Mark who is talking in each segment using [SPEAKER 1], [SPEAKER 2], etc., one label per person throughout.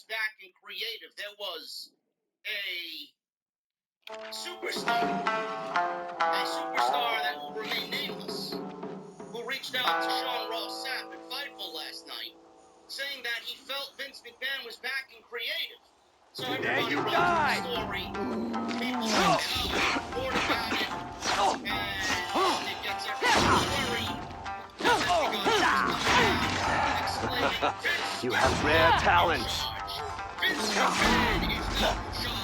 [SPEAKER 1] back in creative. There was a superstar that will remain nameless, who reached out to Sean Ross Sapp at Fightful last night, saying that he felt Vince McMahon was back in creative. So everybody runs the story. People report about it, and it gets everybody worried.
[SPEAKER 2] You have rare talent.
[SPEAKER 1] Vince McMahon is not in charge.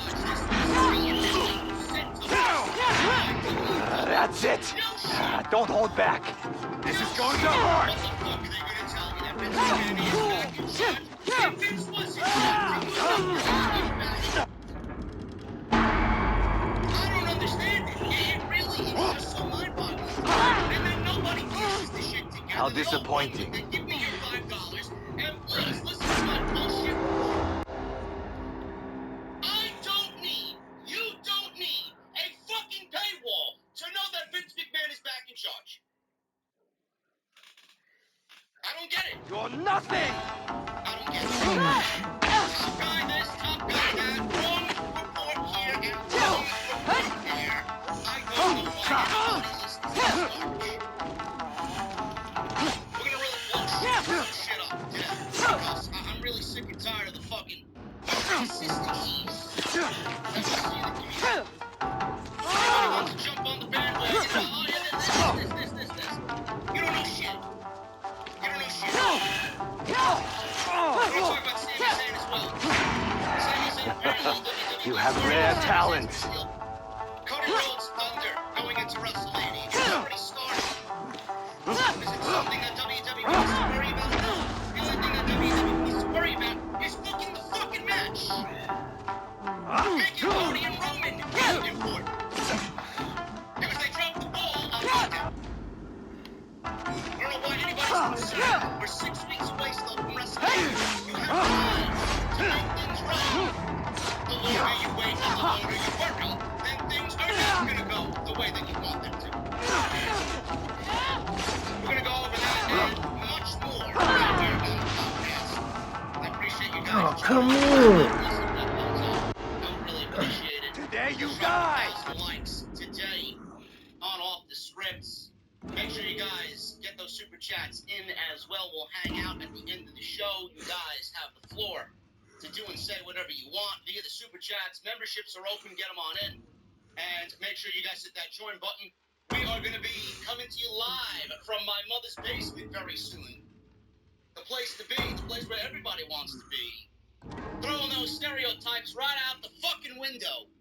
[SPEAKER 2] That's it. Don't hold back. This is going to hurt.
[SPEAKER 1] What the fuck are they going to tell you? That Vince McMahon is back in charge? If Vince was in charge, I don't understand it. It really is just so mind-boggling. And then nobody pieces the shit together.
[SPEAKER 2] How disappointing.
[SPEAKER 1] Then give me your $5 and please listen to my bullshit report. You don't need a fucking paywall to know that Vince McMahon is back in charge. I don't get it.
[SPEAKER 2] You're nothing.
[SPEAKER 1] I don't get it. Top guy this, top guy that, wrong report here and wrong report there. I don't know why anybody listens to this garbage. We're gonna really blow shit up today, because I'm really sick and tired of the fucking consistencies that we see in the community. Everybody wants to jump on the bandwagon. Oh, yeah, this. You don't know shit. You don't know shit. We're gonna talk about Sami Zayn as well. Sami Zayn apparently
[SPEAKER 2] You have rare talent.
[SPEAKER 1] Cody Rhodes' thunder going into WrestleMania. It's already started. Is it something that WWE needs to worry about? No. The only thing that WWE needs to worry about is booking the fucking match. Making Cody and Roman important. Because they dropped the ball on SmackDown. I don't know why anybody's concerned. We're 6 weeks away still from WrestleMania. You have time to make things right. The longer you wait and the longer you worry, then things are not going to go the way that you want them to. We're going to go over that and much more right here on the podcast. I appreciate you guys.
[SPEAKER 3] Oh, come on.
[SPEAKER 1] I really appreciate it.
[SPEAKER 2] Today you die.
[SPEAKER 1] 1,000 likes today on Off the Scripts. Make sure you guys get those super chats in as well. We'll hang out at the end of the show. You guys have the floor to do and say whatever you want via the super chats. Memberships are open. Get them on in. And make sure you guys hit that join button. We are going to be coming to you live from my mother's basement very soon. The place to be. It's a place where everybody wants to be. Throwing those stereotypes right out the fucking window.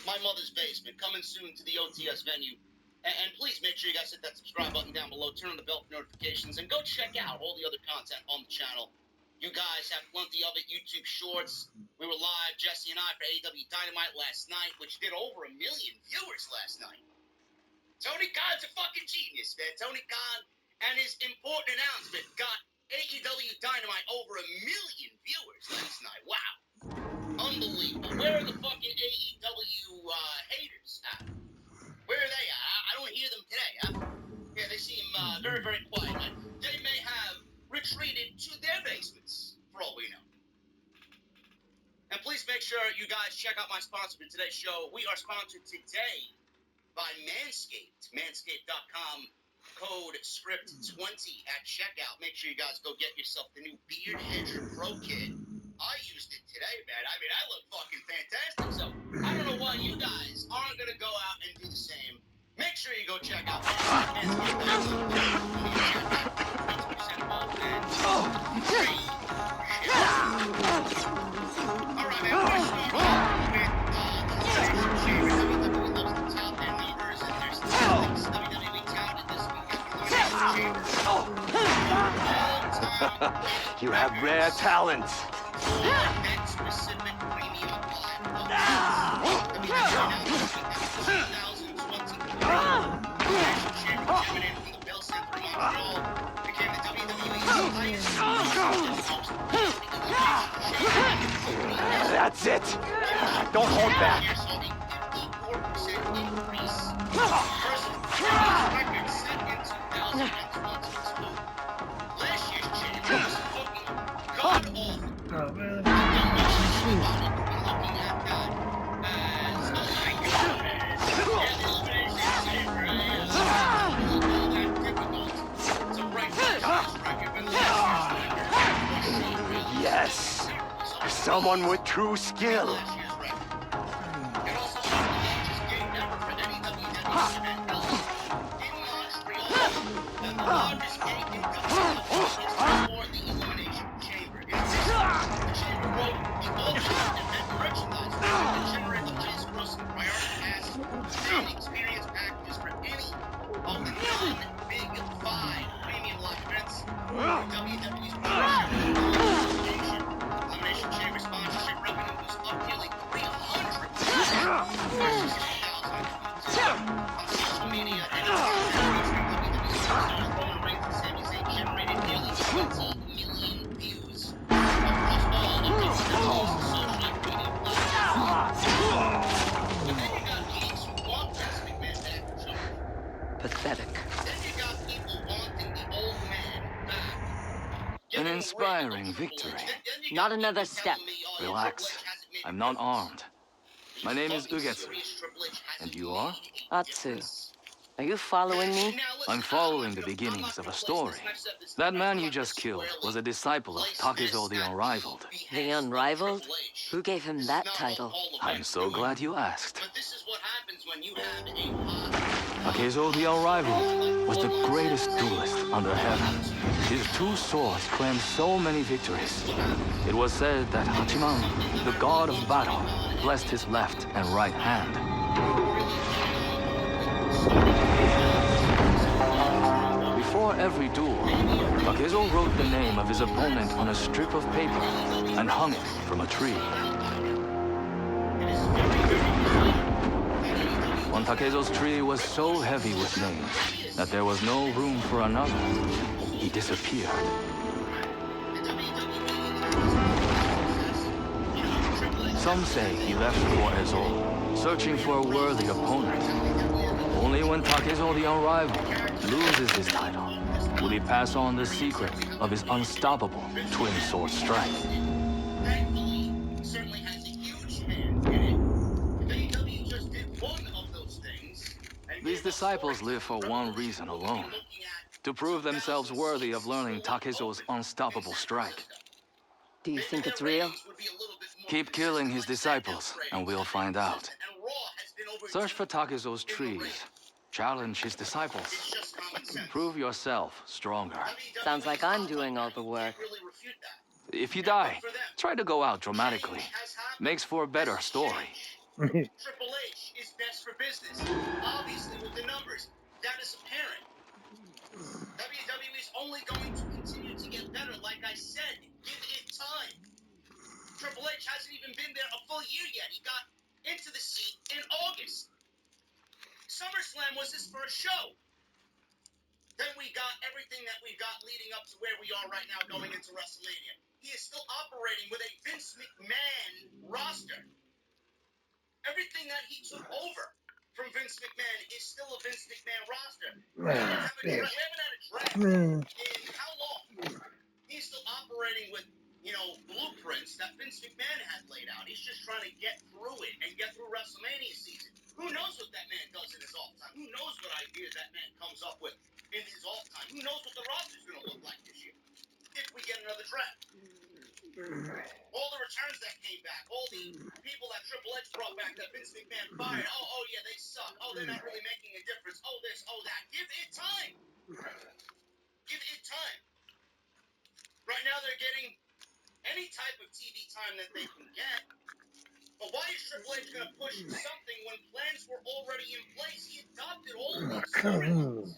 [SPEAKER 1] My mother's basement. Coming soon to the OTS venue. And please make sure you guys hit that subscribe button down below. Turn on the bell for notifications. And go check out all the other content on the channel. You guys have plenty of it. YouTube Shorts. We were live, Jesse and I, for AEW Dynamite last night, which did over 1 million viewers last night. Tony Khan's a fucking genius, man. Tony Khan and his important announcement got AEW Dynamite over 1 million viewers last night. Wow. Unbelievable. Where are the fucking AEW haters at? Where are they at? I don't hear them today, huh? Yeah, they seem very, very quiet. They may have retreated to their basements, for all we know. And please make sure you guys check out my sponsor for today's show. We are sponsored today by Manscaped. Manscaped.com. Code SCRIPT20 at checkout. Make sure you guys go get yourself the new Beard Hedger Pro Kit. I used it today, man. I mean, I look fucking fantastic. So I don't know why you guys aren't going to go out and do the same. Make sure you go check out Manscaped.com. All right, man. We're going to start off with the favorite WWE loves the top end numbers, and there's things WWE touted this week.
[SPEAKER 2] You have rare talent.
[SPEAKER 1] Specific premium
[SPEAKER 2] That's it. Don't hold back.
[SPEAKER 1] Last year's champion was fucking god awful.
[SPEAKER 3] Oh, man.
[SPEAKER 1] everybody could be looking at that as, oh my god, yeah, this finishing saber is all that difficult to break last year's record when last year's record was Shane Bailey.
[SPEAKER 2] Yes. Someone with true skill.
[SPEAKER 1] Last year's record. It also marked the largest gate ever for any WWE event held in Montreal. And the largest gate in WWE is for the Elimination Chamber. In addition, the Chamber wrote the all-time event merchandise to generate the highest grossing priority pass and experience packages for any of the non-Big Five premium live events. WWE's partnership with Elimination Chamber sponsorship revenue was up nearly 300% versus 2022. On social media, and WWE superstars Roman Reigns and Sami Zayn generated nearly 20 million views across all of WWE's social media platforms. But then you got geeks who want Vince McMahon back in charge.
[SPEAKER 2] Pathetic.
[SPEAKER 1] Then you got people wanting the old man back.
[SPEAKER 3] An inspiring victory.
[SPEAKER 4] Not another step.
[SPEAKER 3] Relax. I'm not armed. My name is Ugetsu. And you are?
[SPEAKER 4] Atsu. Are you following me?
[SPEAKER 3] I'm following the beginnings of a story. That man you just killed was a disciple of Takezo the Unrivaled.
[SPEAKER 4] The Unrivaled? Who gave him that title?
[SPEAKER 3] I'm so glad you asked.
[SPEAKER 1] But this is what happens when you have a hot
[SPEAKER 3] Takezo the Unrivaled was the greatest duelist under heaven. His two swords claimed so many victories. It was said that Hachiman, the god of battle, blessed his left and right hand. Before every duel, Takezo wrote the name of his opponent on a strip of paper and hung it from a tree. One Takezo's tree was so heavy with names that there was no room for another. He disappeared. Some say he left for Ezo, searching for a worthy opponent. Only when Takezo the Unrivaled loses his title will he pass on the secret of his unstoppable twin sword strike.
[SPEAKER 1] Thankfully, certainly has a huge hand in it. WWE just did one of those things. And
[SPEAKER 3] These disciples live for one reason alone: to prove themselves worthy of learning Takezo's unstoppable strike.
[SPEAKER 4] Do you think it's real?
[SPEAKER 3] Keep killing his disciples, and we'll find out. Search for Takezo's trees. Challenge his disciples. Prove yourself stronger.
[SPEAKER 4] Sounds like I'm doing all the work.
[SPEAKER 3] If you die, try to go out dramatically. Makes for a better story.
[SPEAKER 1] Triple H is best for business. Obviously, with the numbers, that is apparent. WWE is only going to continue to get better. Like I said, give it time. Triple H hasn't even been there a full year yet. He got into the seat in August. SummerSlam was his first show. Then we got everything that we've got leading up to where we are right now going into WrestleMania. He is still operating with a Vince McMahon roster. Everything that he took over from Vince McMahon is still a Vince McMahon roster. We haven't had a draft in how long? He's still operating with, blueprints that Vince McMahon had laid out. He's just trying to get through it and get through WrestleMania season. Who knows what that man does in his off time? Who knows what ideas that man comes up with in his off time? Who knows what the roster's going to look like this year if we get another draft? All the returns that came back, all the people that Triple H brought back that Vince McMahon fired. Oh yeah, they suck. Oh, they're not really making a difference. Oh this, oh that. Give it time. Give it time. Right now they're getting any type of TV time that they can get. But why is Triple H going to push something when plans were already in place? He adopted all of these storylines.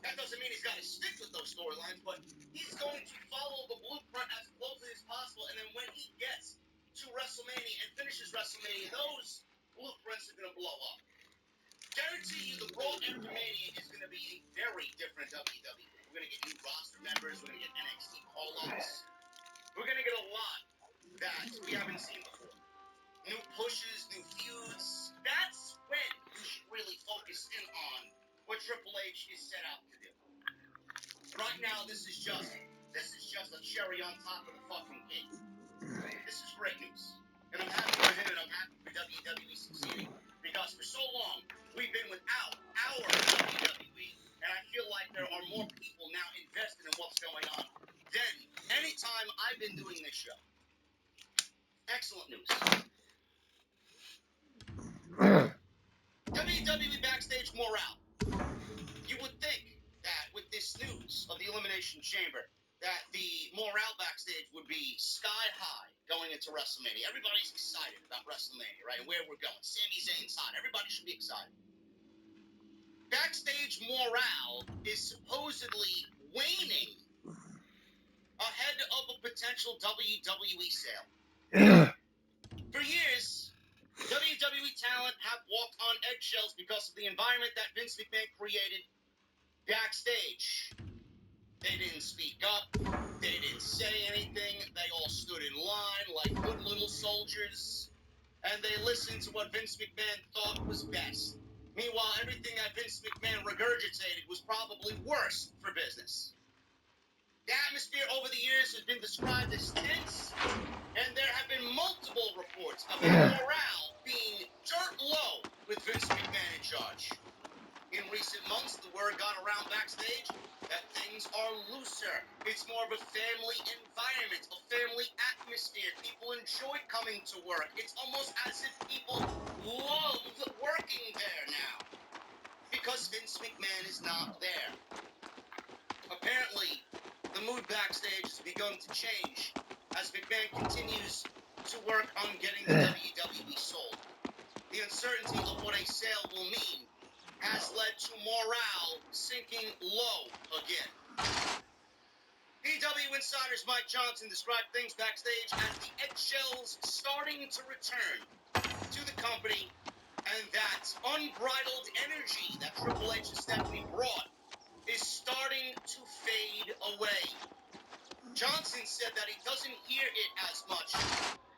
[SPEAKER 1] That doesn't mean he's got to stick with those storylines, but he's going to follow the blueprint as closely as possible. And then when he gets to WrestleMania and finishes WrestleMania, those blueprints are going to blow up. Guarantee you the Raw after Mania is going to be a very different WWE. We're going to get new roster members. We're going to get NXT call-ups. We're going to get a lot that we haven't seen before. New pushes, new feuds. That's when you should really focus in on what Triple H is set out to do. Right now, this is just a cherry on top of the fucking cake. This is great. great news. And I'm happy for him and I'm happy for WWE succeeding. Because for so long, we've been without our WWE. And I feel like there are more people now invested in what's going on than any time I've been doing this show. Excellent news. WWE backstage morale. You would think that with this news of the Elimination Chamber, that the morale backstage would be sky high going into WrestleMania. Everybody's excited about WrestleMania, right? And where we're going. Sami Zayn's hot. Everybody should be excited. Backstage morale is supposedly waning ahead of a potential WWE sale. For years, WWE talent have walked on eggshells because of the environment that Vince McMahon created backstage. They didn't speak up. They didn't say anything. They all stood in line like good little soldiers. And they listened to what Vince McMahon thought was best. Meanwhile, everything that Vince McMahon regurgitated was probably worse for business. The atmosphere over the years has been described as tense, and there have been multiple reports of morale being dirt low with Vince McMahon in charge. In recent months, the word got around backstage that things are looser. It's more of a family environment, a family atmosphere. People enjoy coming to work. It's almost as if people love working there now because Vince McMahon is not there. Apparently, the mood backstage has begun to change as McMahon continues to work on getting the WWE sold. The uncertainty of what a sale will mean has led to morale sinking low again. PW Insider's Mike Johnson described things backstage as the eggshells starting to return to the company, and that unbridled energy that Triple H and Stephanie brought is starting to fade away. Johnson said that he doesn't hear it as much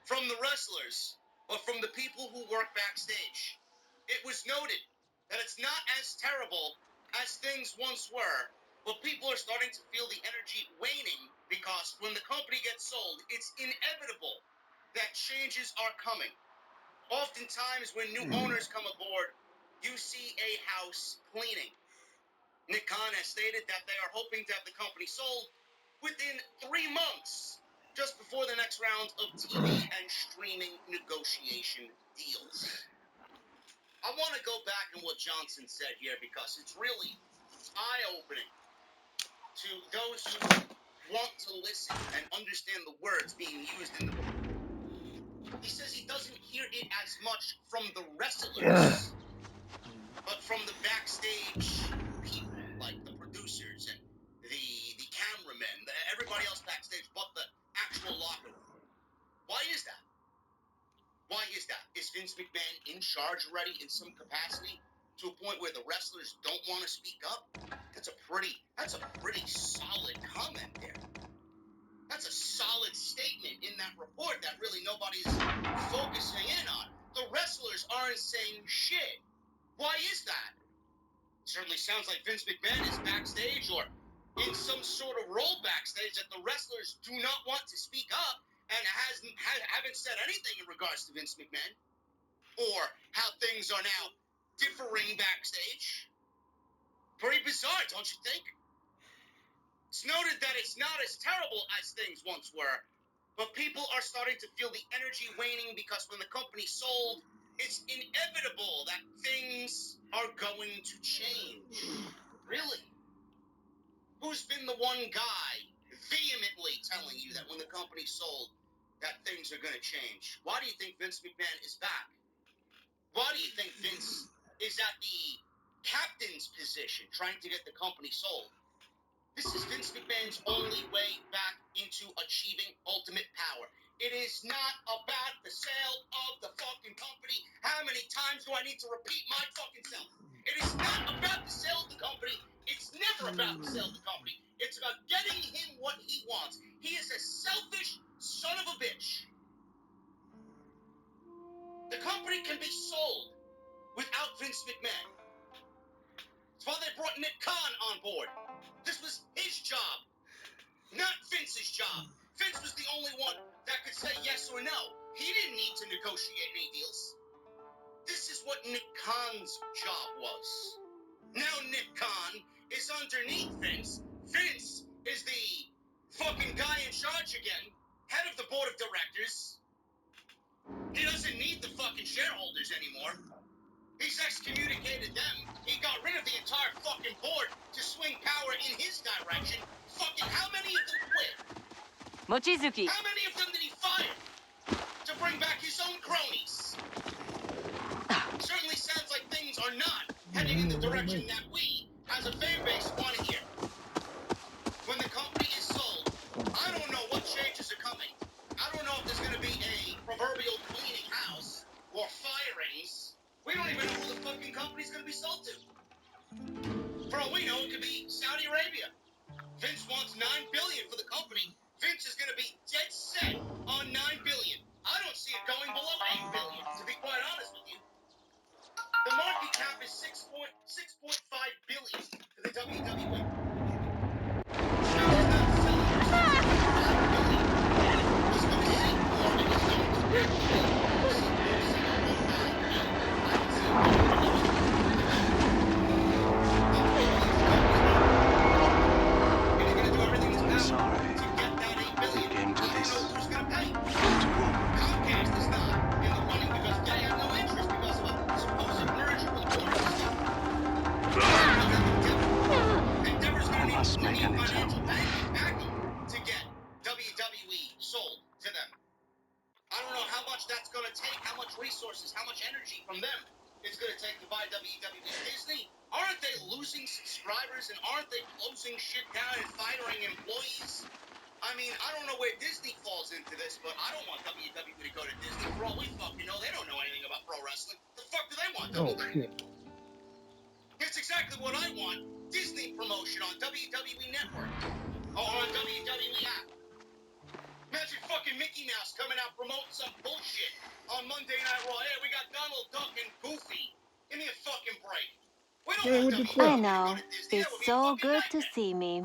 [SPEAKER 1] from the wrestlers, but from the people who work backstage. It was noted that it's not as terrible as things once were, but people are starting to feel the energy waning because when the company gets sold, it's inevitable that changes are coming. Oftentimes, when new owners come aboard, you see a house cleaning. Nick Khan has stated that they are hoping to have the company sold within 3 months, just before the next round of TV and streaming negotiation deals. I want to go back on what Johnson said here because it's really eye-opening to those who want to listen and understand the words being used in the book. He says he doesn't hear it as much from the wrestlers, but from the backstage people, like the producers and the cameramen, everybody else backstage but the actual locker room. Why is that? Why is that? Is Vince McMahon in charge already in some capacity to a point where the wrestlers don't want to speak up? That's a pretty solid comment there. That's a solid statement in that report that really nobody's focusing in on. The wrestlers aren't saying shit. Why is that? Certainly sounds like Vince McMahon is backstage or in some sort of role backstage that the wrestlers do not want to speak up and haven't said anything in regards to Vince McMahon or how things are now differing backstage. Pretty bizarre, don't you think? It's noted that it's not as terrible as things once were, but people are starting to feel the energy waning because when the company sold, it's inevitable that things are going to change. Really? Who's been the one guy vehemently telling you that when the company sold, that things are going to change? Why do you think Vince McMahon is back? Why do you think Vince is at the captain's position trying to get the company sold? This is Vince McMahon's only way back into achieving ultimate power. It is not about the sale of the fucking company. How many times do I need to repeat my fucking self? It is not about the sale of the company. It's never about the sale of the company. It's about getting him what he wants. He is a selfish son of a bitch. The company can be sold without Vince McMahon. That's why they brought Nick Khan on board. This was his job, not Vince's job. Vince was the only one that could say yes or no. He didn't need to negotiate any deals. This is what Nick Khan's job was. Now Nick Khan is underneath Vince. Vince is the fucking guy in charge again, head of the board of directors. He doesn't need the fucking shareholders anymore. He's excommunicated them. He got rid of the entire fucking board to swing power in his direction. Fucking how many of them quit?
[SPEAKER 4] Mochizuki.
[SPEAKER 1] How many of them did he fire to bring back his own cronies? Certainly sounds like things are not heading in the direction that we, as a fan base, want to hear. When the company is sold, I don't know what changes are coming. I don't know if there's going to be a proverbial cleaning house or firings. We don't even know who the fucking company's going to be sold to. For all we know, it could be Saudi Arabia. Vince wants $9 billion for the company. Vince is going to be dead set on $9 billion. I don't see it going below $8 billion, to be quite honest with you. The market cap is $6.5 billion for the WWE. Now, he's not selling for $6.5 billion. He's going to seek more in his own perspective. Resources, how much energy from them it's going to take to buy WWE. Disney, aren't they losing subscribers and aren't they closing shit down and firing employees? I mean, I don't know where Disney falls into this, but I don't want WWE to go to Disney. For all we fucking know, they don't know anything about pro wrestling. The fuck do they want WWE? It's exactly what I want. Disney promotion on WWE Network or on WWE app. Imagine fucking Mickey Mouse coming out promoting some bullshit on Monday Night Raw. Hey, we got Donald Duck and Goofy. Give me a fucking break. We don't want WWE
[SPEAKER 5] I
[SPEAKER 1] to
[SPEAKER 5] know.
[SPEAKER 1] go to Disney.
[SPEAKER 5] It's
[SPEAKER 1] That would be a
[SPEAKER 5] so
[SPEAKER 1] fucking
[SPEAKER 5] good to
[SPEAKER 1] nightmare.
[SPEAKER 5] see me.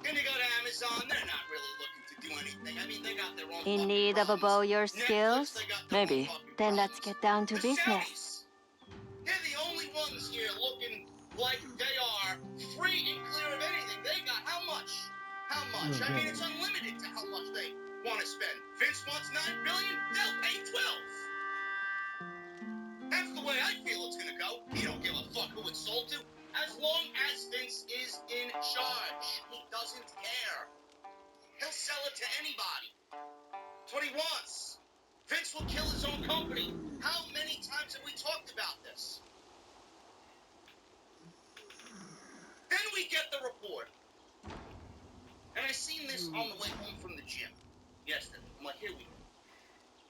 [SPEAKER 1] Then you go to Amazon. They're not really looking to do anything. I mean, they got their own
[SPEAKER 5] In
[SPEAKER 1] fucking
[SPEAKER 5] need of a
[SPEAKER 1] problems.
[SPEAKER 5] bow your
[SPEAKER 1] Netflix,
[SPEAKER 5] skills?
[SPEAKER 1] they got their own
[SPEAKER 4] Maybe.
[SPEAKER 1] fucking
[SPEAKER 5] Then let's
[SPEAKER 1] problems.
[SPEAKER 5] get down to
[SPEAKER 1] The
[SPEAKER 5] business.
[SPEAKER 1] Saudis. They're the only ones here looking like they are free and clear of anything. They got how much? How much? I mean, it's unlimited to how much they want to spend. Vince wants $9 billion. They'll pay 12. That's the way I feel it's gonna go. He don't give a fuck who it's sold to. As long as Vince is in charge, he doesn't care. He'll sell it to anybody. That's what he wants. Vince will kill his own company. How many times have we talked about this? Then we get the report. And I seen this on the way home from the gym yesterday. I'm like, here we go.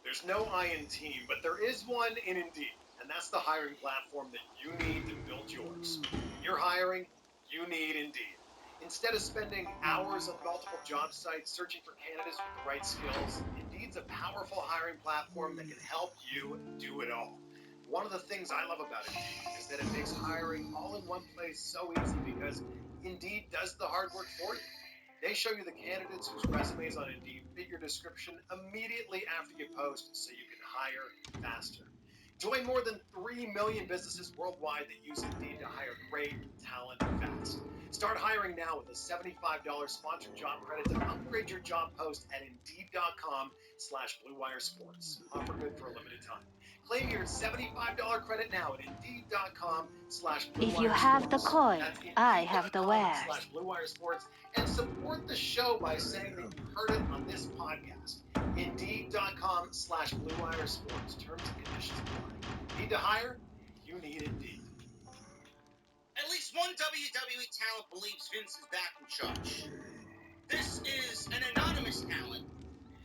[SPEAKER 6] There's no I in team, but there is one in Indeed, and that's the hiring platform that you need to build yours. You're hiring, you need Indeed. Instead of spending hours on multiple job sites searching for candidates with the right skills, Indeed's a powerful hiring platform that can help you do it all. One of the things I love about Indeed is that it makes hiring all in one place so easy because Indeed does the hard work for you. They show you the candidates whose resumes on Indeed fit your description immediately after you post so you can hire faster. Join more than 3 million businesses worldwide that use Indeed to hire great talent fast. Start hiring now with a $75 sponsored job credit to upgrade your job post at Indeed.com/BlueWireSports. Offer good for a limited time. Claim your $75 credit now at Indeed.com/BlueWireSports.
[SPEAKER 5] If you have the coin, I have the wares.
[SPEAKER 6] Indeed.com/BlueWireSports and support the show by saying that you heard it on this podcast. Indeed.com/BlueWireSports. Terms and conditions apply. Need to hire? You need Indeed.
[SPEAKER 1] At least one WWE talent believes Vince is back in charge. This is an anonymous talent.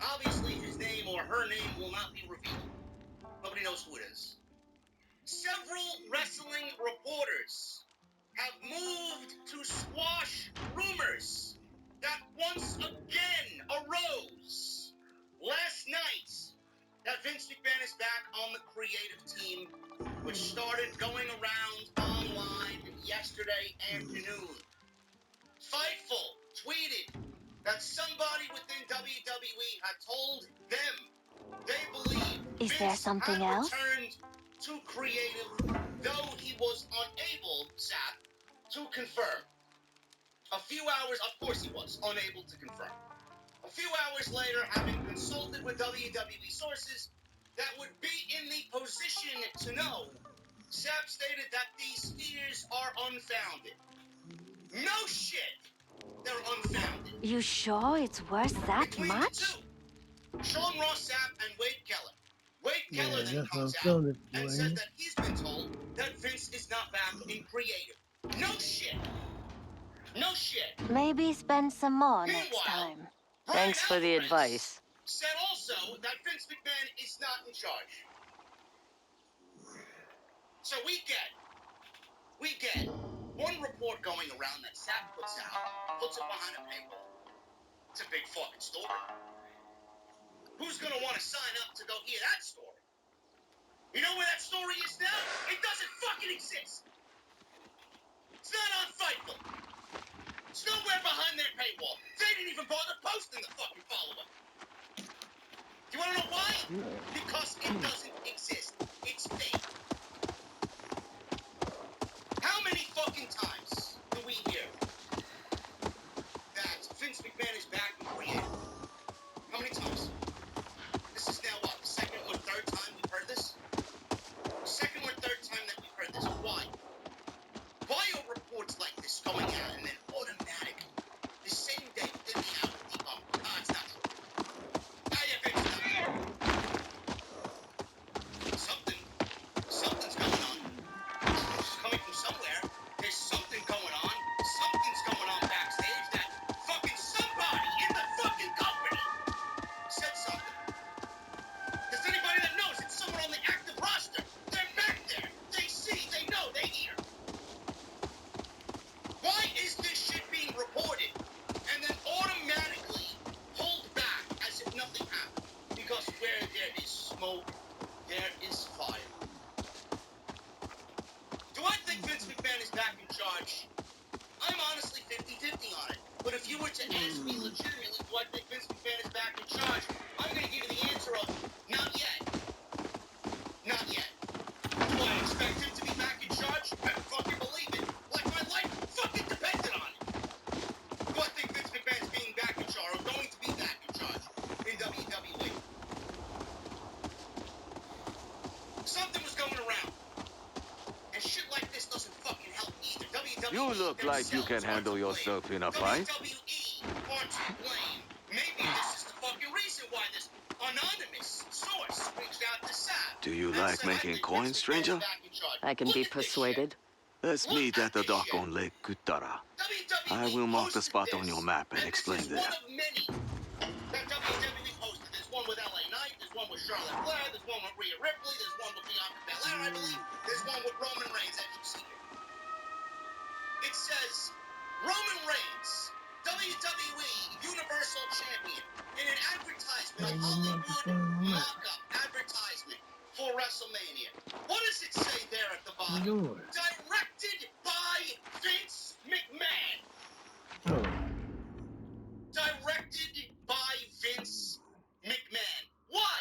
[SPEAKER 1] Obviously, his name or her name will not be revealed. Nobody knows who it is. Several wrestling reporters have moved to squash rumors that once again arose last night that Vince McMahon is back on the creative team, which started going around online yesterday afternoon. Fightful tweeted that somebody within WWE had told them they believe
[SPEAKER 5] Is there
[SPEAKER 1] Vince
[SPEAKER 5] something
[SPEAKER 1] had
[SPEAKER 5] else?
[SPEAKER 1] returned to creative, though he was unable, Sap, to confirm. A few hours, of course he was unable to confirm. A few hours later, having consulted with WWE sources that would be in the position to know, Sap stated that these fears are unfounded. No shit! They're unfounded.
[SPEAKER 5] You sure it's worth that
[SPEAKER 1] Between the
[SPEAKER 5] much?
[SPEAKER 1] two, Sean Ross Sapp and Wade Keller. Wade Keller then
[SPEAKER 7] that's what
[SPEAKER 1] comes
[SPEAKER 7] I'm
[SPEAKER 1] out
[SPEAKER 7] feeling,
[SPEAKER 1] and
[SPEAKER 7] boy.
[SPEAKER 1] said that he's been told that Vince is not back in creative. No shit. No shit.
[SPEAKER 5] Maybe spend some more next
[SPEAKER 1] Meanwhile,
[SPEAKER 5] time.
[SPEAKER 1] Brian
[SPEAKER 4] Thanks for the
[SPEAKER 1] Alvarez
[SPEAKER 4] advice.
[SPEAKER 1] said also that Vince McMahon is not in charge. So we get one report going around that Sapp puts it behind a paywall. It's a big fucking story. Who's gonna want to sign up to go hear that story? You know where that story is now? It doesn't fucking exist. It's not on Fightful. It's nowhere behind their paywall. They didn't even bother posting the fucking follow-up. You wanna know why? Because it doesn't exist. It's fake. How many fucking times do we hear that Vince McMahon is back in creative? How many times? This is now what, the second or third time we've heard this? Second or third time that we've heard this. Why? Why are reports like this going out and then automatic, the same day within the hour, it's not true. Yeah, Vince, it's not true. Something's going on. It's coming from somewhere. There's something going on. Something's going on backstage that fucking somebody in the fucking company said something. Does anybody that knows it's someone on the active roster? They're back there. They see, they know, they hear. Why is this shit being reported and then automatically pulled back as if nothing happened? Because where there is smoke, there is fire. Do I think Vince McMahon is back in charge? I'm honestly 50-50 on it. But if you were to ask me legitimately, do I think Vince McMahon is back in charge? I'm going to give you the answer of not yet. Not yet. Do I expect him to be back in charge? Better fucking believe it. Like my life fucking depended on it. Do I think Vince McMahon is being back in charge or going to be back in charge in WWE? Something was going around. And shit like this doesn't fucking help either. WWE
[SPEAKER 8] You look like you can handle yourself in a fight.
[SPEAKER 1] WWE are to blame. Maybe this is the fucking reason why this anonymous source reached out to Sapp.
[SPEAKER 8] Do you
[SPEAKER 1] and
[SPEAKER 8] like
[SPEAKER 1] said,
[SPEAKER 8] making
[SPEAKER 1] "I think
[SPEAKER 8] coins,
[SPEAKER 1] Vince McMahon is
[SPEAKER 8] stranger?
[SPEAKER 1] back in charge."
[SPEAKER 4] I can
[SPEAKER 1] Look
[SPEAKER 4] be
[SPEAKER 1] at this
[SPEAKER 4] persuaded.
[SPEAKER 8] Let's meet at the dock on Lake Kuttara.
[SPEAKER 1] WWE
[SPEAKER 8] I will mark the
[SPEAKER 1] posted
[SPEAKER 8] spot
[SPEAKER 1] this,
[SPEAKER 8] on your map and explain
[SPEAKER 1] this is
[SPEAKER 8] there.
[SPEAKER 1] one of many that WWE posted. There's one with LA Knight, there's one with Charlotte Flair, there's one with Rhea Ripley, there's one with Bianca Belair, I believe. There's one with Roman Reigns, as you see here. It says, Roman Reigns, WWE Universal Champion, in an advertisement, a Hollywood mock-up advertisement for WrestleMania. What does it say there at the bottom?
[SPEAKER 7] Lord.
[SPEAKER 1] Directed by Vince McMahon.
[SPEAKER 7] Oh,
[SPEAKER 1] Directed by Vince McMahon. Why?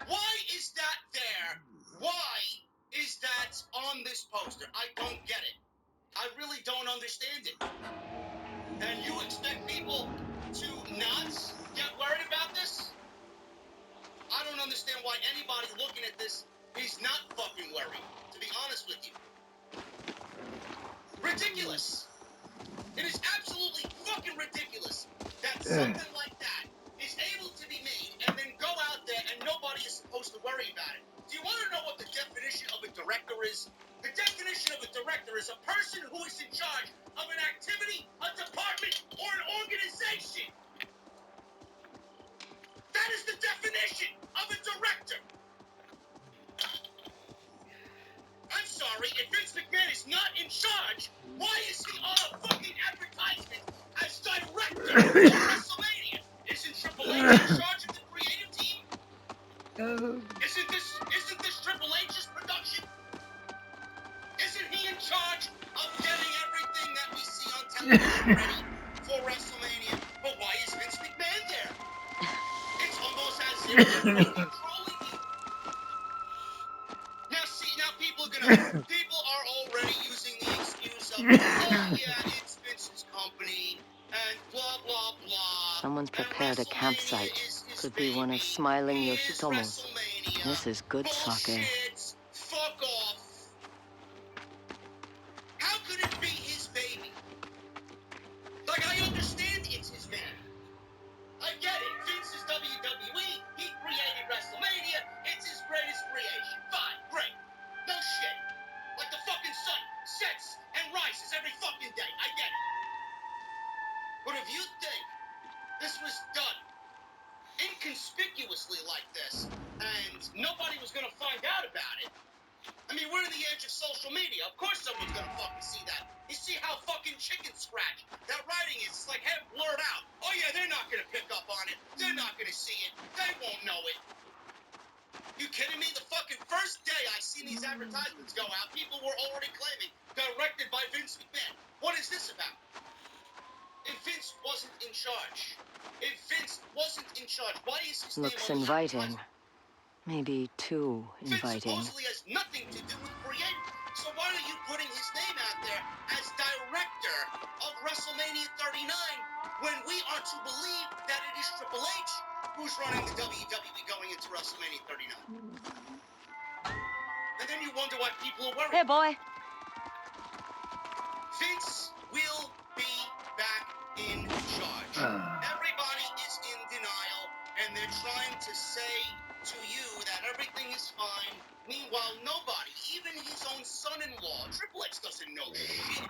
[SPEAKER 1] Why is that there? Why is that on this poster? I don't get it. I really don't understand it. And you expect people to not get worried about this? I don't understand why anybody looking at this is not fucking worried, to be honest with you. Ridiculous. It is absolutely fucking ridiculous that something like that is able to be made and then go out there and nobody is supposed to worry about it. Do you want to know what the definition of a director is? The definition of a director is a person who is in charge of an activity, a department, or an organization. That is the definition of a director. I'm sorry, if Vince McMahon is not in charge, why is he on a fucking advertisement as director of WrestleMania? Isn't Triple H in charge of the creative team? Isn't this Triple H's production? Isn't he in charge of getting everything that we see on television ready for WrestleMania? controlling you. Now people are already using the excuse of, oh yeah, it's Vince's company, and blah, blah, blah.
[SPEAKER 4] Someone's prepared a
[SPEAKER 1] WrestleMania
[SPEAKER 4] campsite.
[SPEAKER 1] is his
[SPEAKER 4] Could be one of
[SPEAKER 1] baby.
[SPEAKER 4] Smiling
[SPEAKER 1] It is
[SPEAKER 4] Yoshitomo's.
[SPEAKER 1] WrestleMania.
[SPEAKER 4] This is good sake.
[SPEAKER 1] Bullshit. Fuck off. How could it be his baby? Like, I understand it's his baby. I get it. Vince is WWE. He created WrestleMania. It's his greatest creation. Fine. Great. No shit. Like the fucking sun sets and rises every fucking day. I get it. But if you think this was done inconspicuously like this and nobody was gonna find out about it, I mean, we're in the age of social media. Of course someone's gonna fucking see that. You see how fucking chicken scratch that writing is? It's like, hey, blurred out. Oh yeah, they're not gonna pick up on it. They're not gonna see it. They won't know it. You kidding me? The fucking first day I seen these advertisements go out, people were already claiming directed by Vince McMahon. What is this about? If Vince wasn't in charge, why is his
[SPEAKER 4] Looks
[SPEAKER 1] name on the
[SPEAKER 4] inviting.
[SPEAKER 1] advertisement?
[SPEAKER 4] Maybe too
[SPEAKER 1] Vince
[SPEAKER 4] inviting.
[SPEAKER 1] supposedly has nothing to do with creating. So why are you putting his name out there as director of WrestleMania 39 when we are to believe that it is Triple H who's running the WWE going into WrestleMania 39? And then you wonder why people are worried.
[SPEAKER 4] Hey, boy.
[SPEAKER 1] Vince will be back in charge. Everybody is in denial, and they're trying to say to you that everything is fine. Meanwhile, nobody, even his own son-in-law, Triple H, doesn't know shit.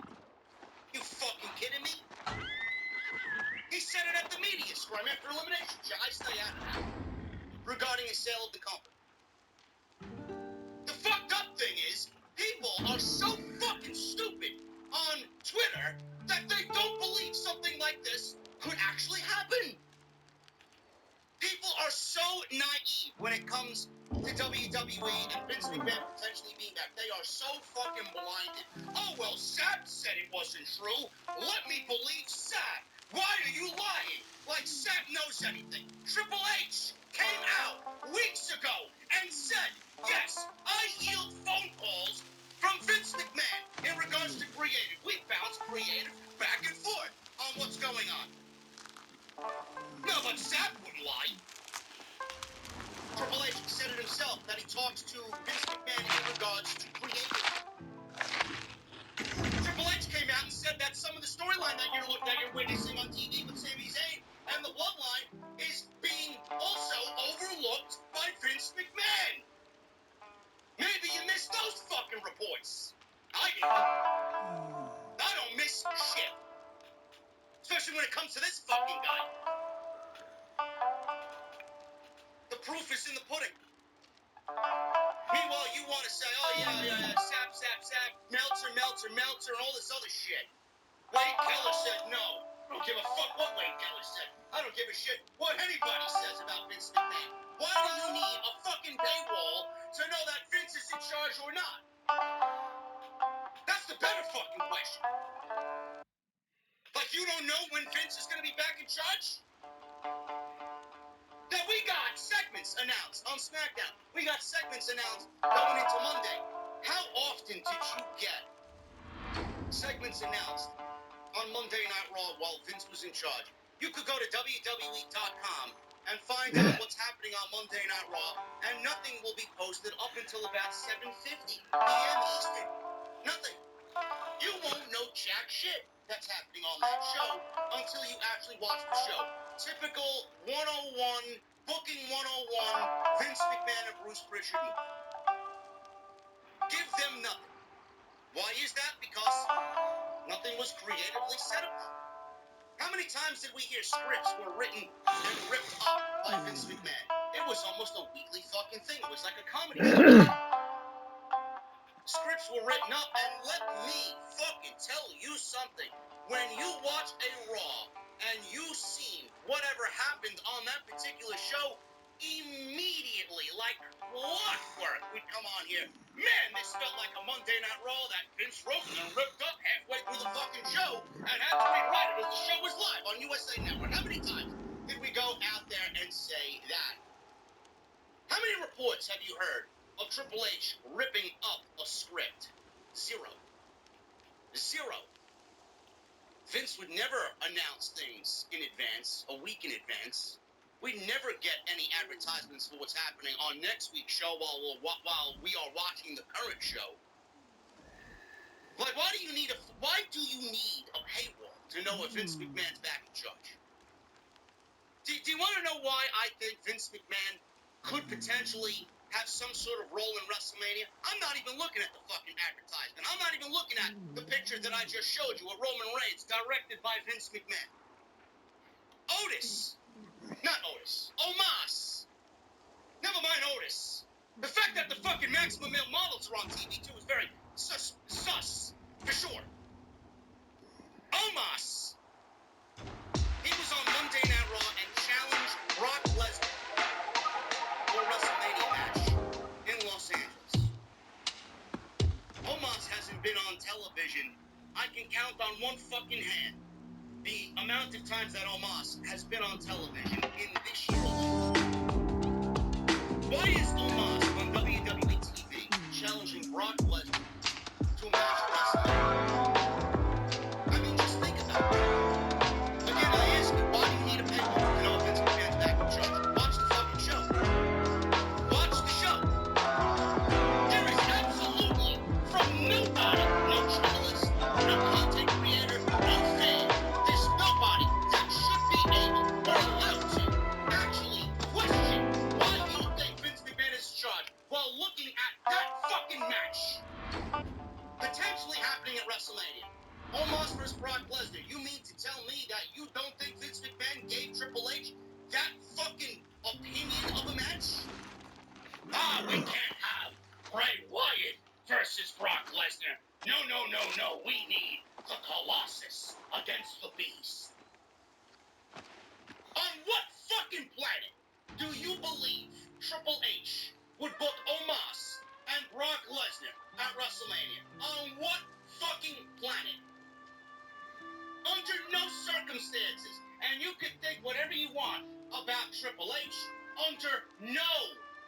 [SPEAKER 1] You fucking kidding me? He said it at the media scrum after elimination. I stay out of that. Regarding his sale of the company. The fucked up thing is, people are so fucking stupid on Twitter that they don't believe something like this could actually happen. People are so naive when it comes to WWE and Vince McMahon potentially being back. They are so fucking blinded. Oh, well, Sapp said it wasn't true. Let me believe Sapp. Why are you lying? Like Sapp knows anything. Triple H came out weeks ago and said, yes, I yield phone calls from Vince McMahon in regards to creative. We bounce creative back and forth on what's going on. No, but Sapp wouldn't lie. Triple H said it himself that he talks to Vince McMahon in regards to creative. Triple H came out and said that some of the storyline that you're witnessing on TV with Sami Zayn and the Bloodline is being also overlooked by Vince McMahon. Maybe you missed those fucking reports. I didn't. I don't miss shit. Especially when it comes to this fucking guy. The proof is in the pudding. Meanwhile, you want to say, oh yeah, Sapp, Meltzer, and all this other shit. Wade Keller said no. I don't give a fuck what Wade Keller said. I don't give a shit what anybody says about Vince McMahon. Why do you need a fucking paywall to know that Vince is in charge or not? That's the better fucking question. Like, you don't know when Vince is going to be back in charge? Now, we got segments announced on SmackDown. We got segments announced going into Monday. How often did you get segments announced on Monday Night Raw while Vince was in charge? You could go to WWE.com and find out what's happening on Monday Night Raw, and nothing will be posted up until about 7:50 p.m. Eastern. Nothing. You won't know jack shit that's happening on that show until you actually watch the show. Typical 101, booking 101, Vince McMahon and Bruce Prichard movie. Give them nothing. Why is that? Because nothing was creatively set up. How many times did we hear scripts were written and ripped up by Vince McMahon? It was almost a weekly fucking thing. It was like a comedy show. Scripts were written up, and let me fucking tell you something. When you watch a Raw and you see whatever happened on that particular show, immediately, like clockwork, we'd come on here. Man, this felt like a Monday Night Raw that Vince wrote and ripped up halfway through the fucking show and had to rewrite it as the show was live on USA Network. How many times did we go out there and say that? reports have you heard of Triple H ripping up a script? Zero. Vince would never announce things in advance, a week in advance. We'd never get any advertisements for what's happening on next week's show while we are watching the current show. Like, why do you need a paywall to know if Vince McMahon's back in charge? Do you want to know why I think Vince McMahon could potentially have some sort of role in WrestleMania? I'm not even looking at the fucking advertisement. I'm not even looking at the picture that I just showed you of Roman Reigns, directed by Vince McMahon. Omos. Never mind Otis. The fact that the fucking Maximum Male Models are on TV too is very sus, for sure. Omos. He was on Monday Night Raw and challenged Brock Lesnar for a WrestleMania match in Los Angeles. Omos hasn't been on television. I can count on one fucking hand the amount of times that Omos has been on television in this year alone. Why is Omos on WWE TV challenging Brock Lesnar to a match at WrestleMania? I mean, just think about it. Again, I ask you, why do you need a paywall to know Vince McMahon's back in charge? Watch the fucking show. Watch the show. There is absolutely, from nobody, no journalist, no content creator, no fan, there's nobody that should be able or allowed to actually question why you think Vince McMahon is in charge while looking at that fucking match potentially happening at WrestleMania. Omos versus Brock Lesnar. You mean to tell me that you don't think Vince McMahon gave Triple H that fucking opinion of a match? We can't have Bray Wyatt versus Brock Lesnar. No. We need the Colossus against the Beast. On what fucking planet do you believe Triple H would book Omos and Brock Lesnar at WrestleMania? On what fucking planet? Under no circumstances. And you can think whatever you want about Triple H. Under no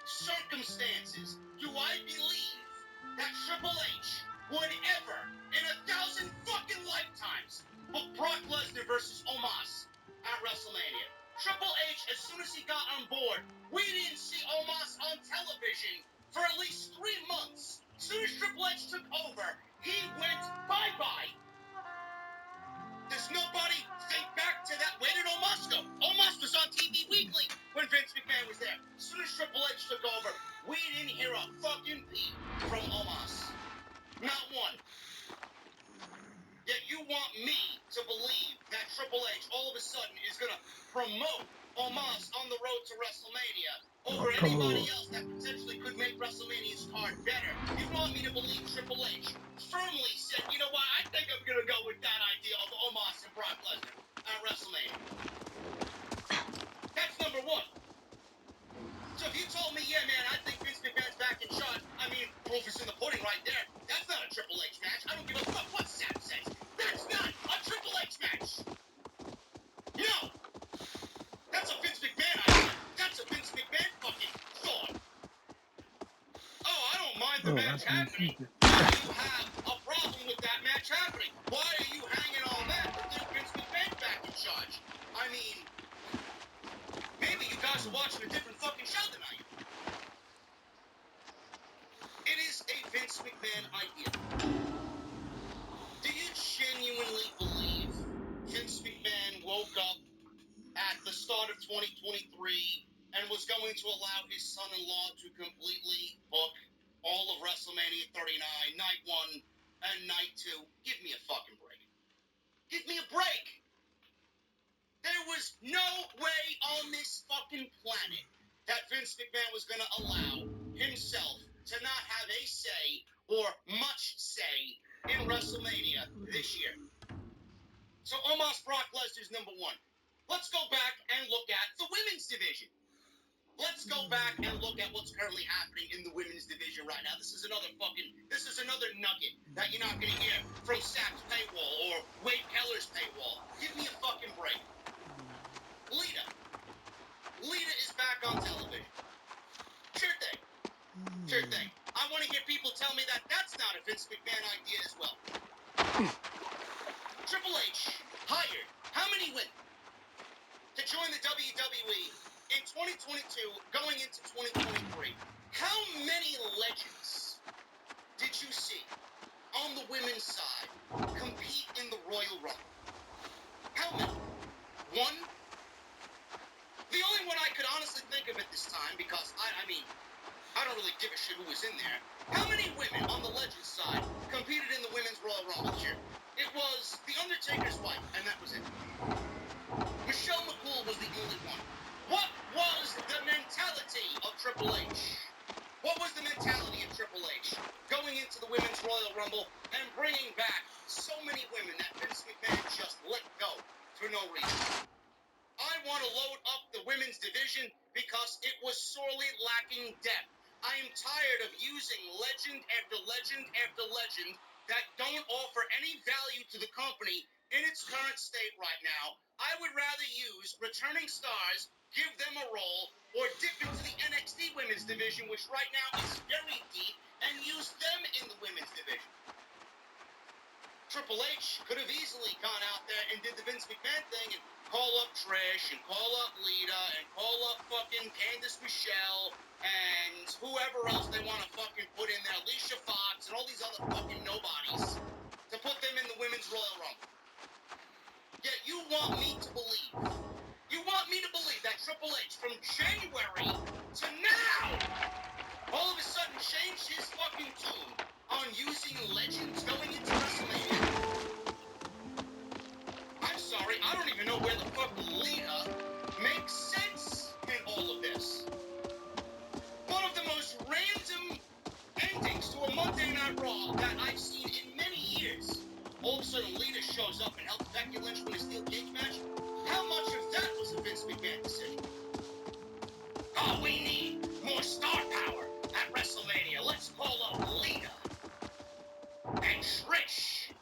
[SPEAKER 1] circumstances do I believe that Triple H would ever, in 1,000 fucking lifetimes, book Brock Lesnar versus Omos at WrestleMania. Triple H, as soon as he got on board, we didn't see Omos on television for at least 3 months. As soon as Triple H took over, he went bye-bye. Does nobody think back to that? Where did Omos go? Omos was on TV Weekly when Vince McMahon was there. As soon as Triple H took over, we didn't hear a fucking peep from Omos. Not one. Yet you want me to believe that Triple H all of a sudden is going to promote Omos on the road to WrestleMania over anybody else that potentially could make WrestleMania's card better. You want me to believe Triple H firmly said, you know what, I think I'm going to go with that idea of Omos and Brock Lesnar at WrestleMania. That's number one. So if you told me, yeah, man, I think Vince McMahon's back in charge, I mean, proof is in the pudding right there. That's not a Triple H match. I don't give a fuck what Sam says. That's not a Triple H match. No. That's a Vince McMahon idea. That's a Vince McMahon fucking thought. Oh, I don't mind the match happening. Why do you have a problem with that match happening? Why are you hanging on that to think Vince McMahon's back in charge? I mean, maybe you guys are watching a different fucking show than I am. It is a Vince McMahon idea. Do you genuinely believe Vince McMahon woke up at the start of 2023 and was going to allow his son-in-law to completely book all of WrestleMania 39, Night 1 and Night 2? Give me a fucking break. Give me a break! There was no way on this fucking planet that Vince McMahon was going to allow himself to not have a say or much say in WrestleMania this year. So Omos Brock Lesnar's number one. Let's go back and look at the women's division. Let's go back and look at what's currently happening in the women's division right now. This is another nugget that you're not going to hear from Sap's paywall or Wade Keller's paywall. Give me a fucking break. Lita is back on television. Sure thing. Sure thing. I want to hear people tell me that that's not a Vince McMahon idea as well. Triple H hired how many women to join the WWE in 2022 going into 2023? How many legends did you see on the women's side compete in the Royal Rumble? How many? One? The only one I could honestly think of at this time, because I mean, I don't really give a shit who was in there. How many women on the Legends side competed in the Women's Royal Rumble this year? It was The Undertaker's wife, and that was it. Michelle McCool was the only one. What was the mentality of Triple H? What was the mentality of Triple H going into the Women's Royal Rumble and bringing back so many women that Vince McMahon just let go for no reason? I want to load up the women's division because it was sorely lacking depth. I am tired of using legend after legend after legend that don't offer any value to the company in its current state right now. I would rather use returning stars, give them a role, or dip into the NXT women's division, which right now is very deep, and use them in the women's division. Triple H could have easily gone out there and did the Vince McMahon thing and call up Trish and call up Lita and call up fucking Candice Michelle and whoever else they want to fucking put in there, Alicia Fox and all these other fucking nobodies, to put them in the Women's Royal Rumble. Yet you want me to believe that Triple H from January to now all of a sudden changed his fucking tune on using legends going into WrestleMania? I'm sorry, I don't even know where the fuck Lita makes sense in all of this. One of the most random endings to a Monday Night Raw that I've seen in many years. All of a sudden, Lita shows up and helps Becky Lynch win a steel cage match. How much of that was a Vince McMahon decision? Oh, we need more star power at WrestleMania. Let's call up Lita and Trish.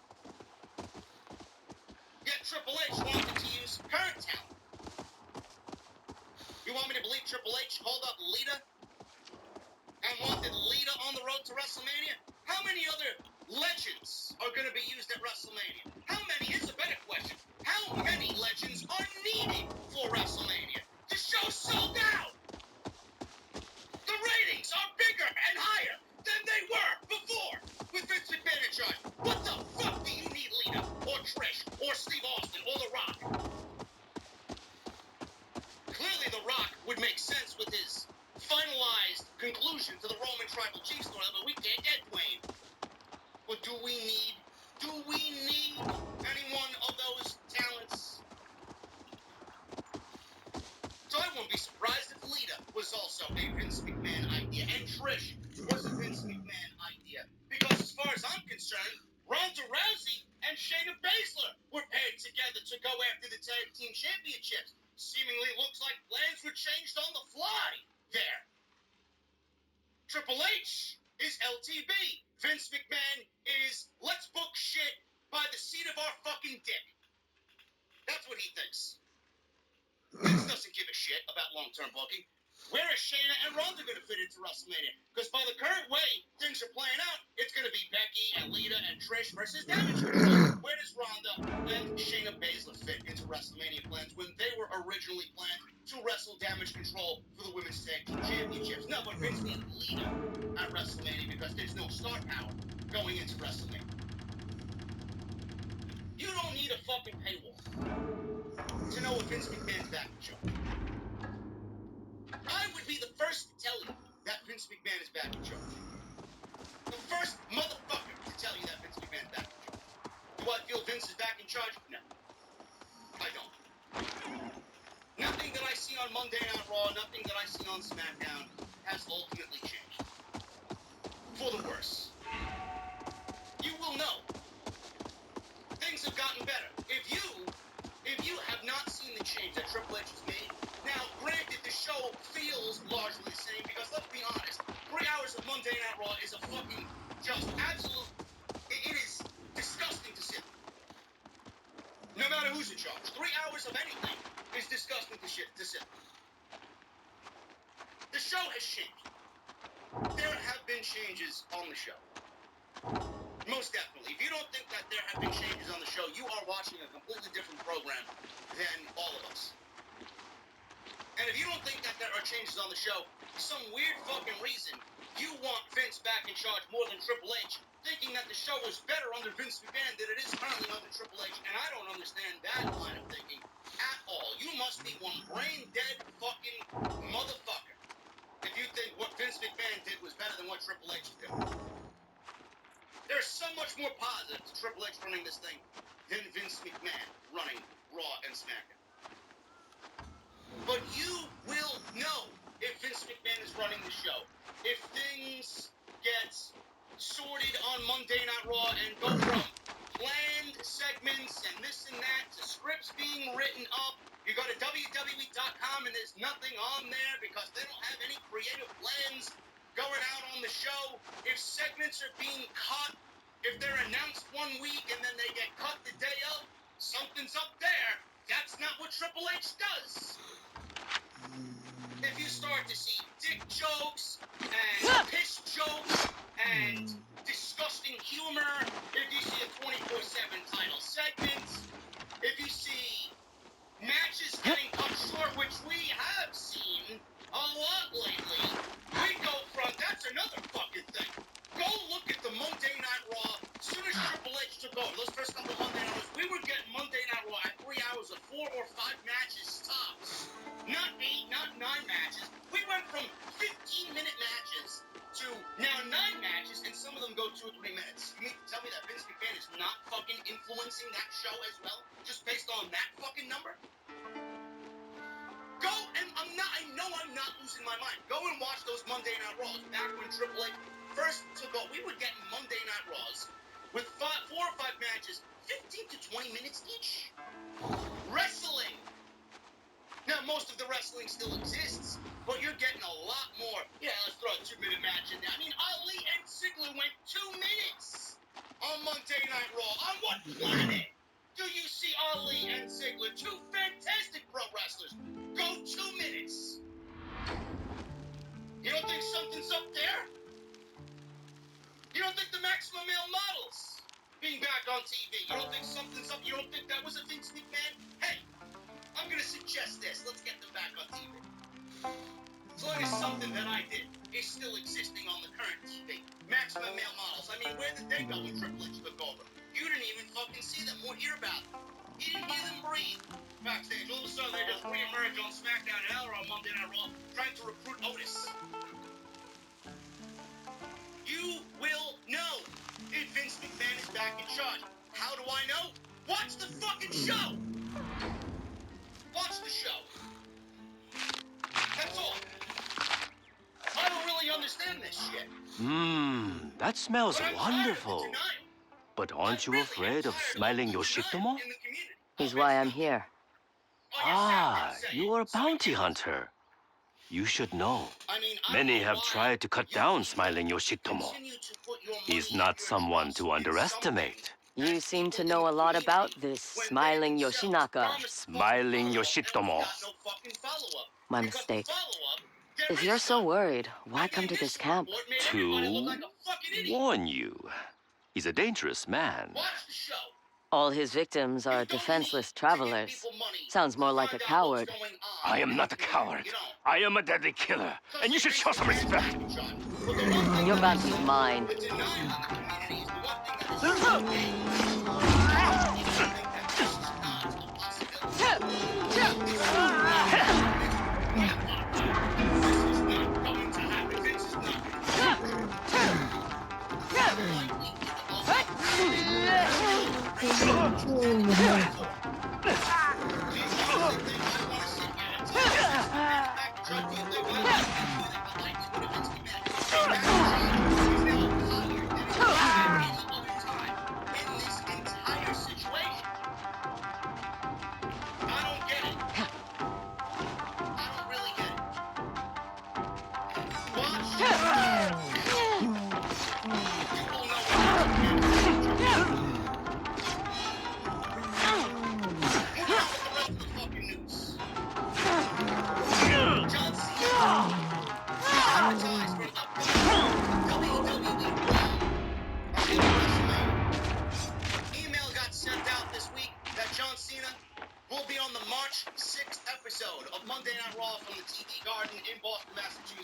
[SPEAKER 1] Yet Triple H wanted to use current talent. You want me to believe Triple H called up Lita and wanted Lita on the road to WrestleMania? How many other legends are going to be used at WrestleMania? How many? Here's a better question. How many legends are needed for WrestleMania? The show's sold out. The ratings are bigger and higher than they were before with Vince McMahon in charge. What the fuck do you need Lita or Trish or Steve Austin or The Rock? Clearly The Rock would make sense with his finalized conclusion to the Roman Tribal Chief story, but we can't get Dwayne. But do we need any one of those talents? So I won't be surprised if Lita was also a Vince McMahon idea, and Trish was a Vince McMahon idea. Because as far as I'm concerned, Ronda Rousey and Shayna Baszler were paired together to go after the tag team championships. Seemingly looks like plans were changed on the fly there. Triple H is LTB. Vince McMahon is let's book shit by the seat of our fucking dick. That's what he thinks. Vince doesn't give a shit about long-term booking. Where is Shayna and Ronda going to fit into WrestleMania? Because by the current way things are playing out, it's going to be Becky and Lita and Trish versus Damage Control. Where does Ronda and Shayna Baszler fit into WrestleMania plans when they were originally planned to wrestle Damage Control for the Women's Tag Team Championships? No, but Vince needs Lita at WrestleMania because there's no star power going into WrestleMania. You don't need a fucking paywall to know if Vince McMahon's back in charge. I would be the first to tell you that Vince McMahon is back in charge. The first motherfucker to tell you that Vince McMahon is back in charge. Do I feel Vince is back in charge? No. I don't. Nothing that I see on Monday Night Raw, nothing that I see on SmackDown has ultimately changed. For the worse. You will know. Things have gotten better. If you have not seen the change that Triple H has made, now granted the show feels largely the same because let's be honest, 3 hours of Monday Night Raw is a fucking just absolute, it is disgusting to sit. No matter who's in charge, 3 hours of anything is disgusting to sit. The show has changed. There have been changes on the show. Most definitely. If you don't think that there have been changes on the show, you are watching a completely different program than all of us. And if you don't think that there are changes on the show, for some weird fucking reason, you want Vince back in charge more than Triple H, thinking that the show is better under Vince McMahon than it is currently under Triple H, and I don't understand that line of thinking at all. You must be one brain-dead fucking motherfucker if you think what Vince McMahon did was better than what Triple H did. There's so much more positive to Triple H running this thing than Vince McMahon running Raw and SmackDown. But you will know if Vince McMahon is running the show. If things get sorted on Monday Night Raw and go from planned segments and this and that to scripts being written up, you go to WWE.com and there's nothing on there because they don't have any creative plans going out on the show. If segments are being cut, if they're announced one week and then they get cut the day of, something's up there. That's not what Triple H does. If you start to see dick jokes and piss jokes and disgusting humor, if you see a 24/7 title segment, if you see matches getting cut short, which we have seen a lot lately, we go from, that's another fucking thing. Go look at the Monday Night Raw. As soon as Triple H took over, those first couple Monday Night Raws, we were getting Monday Night Raw at 3 hours of 4 or 5 matches tops. Not 8, not 9 matches. We went from 15-minute matches to now 9 matches, and some of them go 2 or 3 minutes. You mean to tell me that Vince McMahon is not fucking influencing that show as well, just based on that fucking number? Go, and I know I'm not losing my mind. Go and watch those Monday Night Raws. Back when Triple H first took over, we were getting Monday Night Raws with 4 or 5 matches, 15 to 20 minutes each. Wrestling. Now, most of the wrestling still exists, but you're getting a lot more. Yeah, let's throw a 2-minute match in there. I mean, Ali and Ziggler went 2 minutes on Monday Night Raw. On what planet do you see Ali and Ziggler, 2 fantastic pro wrestlers, go 2 minutes? You don't think something's up there? You don't think the Maximum Male Models being back on TV, you don't think something's up? You don't think that was a Vince McMahon? Hey, I'm going to suggest this. Let's get them back on TV. As long as something that I did is still existing on the current TV. Maximum Male Models. I mean, where did they go when Triple H took over? You didn't even fucking see them or hear about them. You didn't hear them breathe. Backstage, all of a sudden they just re-emerge on SmackDown and on Monday Night Raw trying to recruit Otis. You will know if Vince McMahon is back in charge. How do I know? Watch the fucking show! Watch the show. That's all. I don't really understand this shit.
[SPEAKER 7] That smells
[SPEAKER 1] But I'm
[SPEAKER 7] wonderful.
[SPEAKER 1] tired of the denial.
[SPEAKER 7] But aren't you afraid of smiling Yoshitomo?
[SPEAKER 4] He's why I'm here.
[SPEAKER 7] Ah, you are a bounty hunter. You should know. Many have tried to cut down Smiling Yoshitomo. He's not someone to underestimate.
[SPEAKER 4] You seem to know a lot about this Smiling Yoshinaka.
[SPEAKER 7] Smiling Yoshitomo.
[SPEAKER 4] My mistake. If you're so worried, why come to this camp?
[SPEAKER 7] To warn you. He's a dangerous man.
[SPEAKER 4] All his victims are defenseless travelers. Sounds more like a coward.
[SPEAKER 7] I am not a coward. I am a deadly killer, and you should show some respect.
[SPEAKER 4] Your bounty's mine.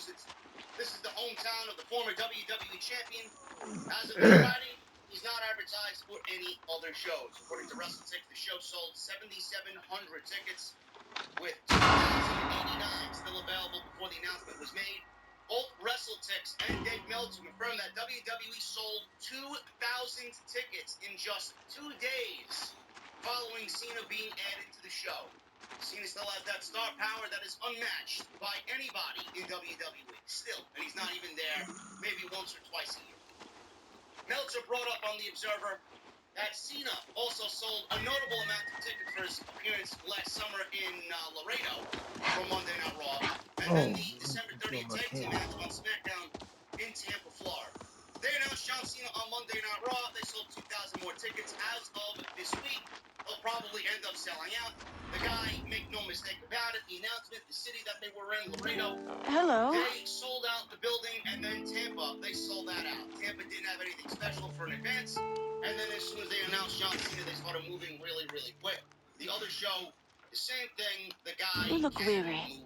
[SPEAKER 1] Massachusetts. This is the hometown of the former WWE champion. As of this writing, he's not advertised for any other shows. According to WrestleTix, the show sold 7,700 tickets, with 2,089 still available before the announcement was made. Both WrestleTix and Dave Meltzer confirmed that WWE sold 2,000 tickets in just 2 days following Cena being added to the show. Cena still has that star power that is unmatched by anybody in WWE. Still, and he's not even there maybe once or twice a year. Meltzer brought up on The Observer that Cena also sold a notable amount of tickets for his appearance last summer in Laredo for Monday Night Raw, and then the December 30th tag team match on SmackDown in Tampa, Florida. They announced John Cena on Monday Night Raw. They sold 2,000 more tickets as of this week. They'll probably end up selling out. The guy, make no mistake about it, the announcement, the city that they were in, Laredo.
[SPEAKER 4] Hello.
[SPEAKER 1] They sold out the building, and then Tampa, they sold that out. Tampa didn't have anything special for an advance, and then as soon as they announced John Cena, they started moving really, really quick. The other show, the same thing, the guy...
[SPEAKER 5] You look weary.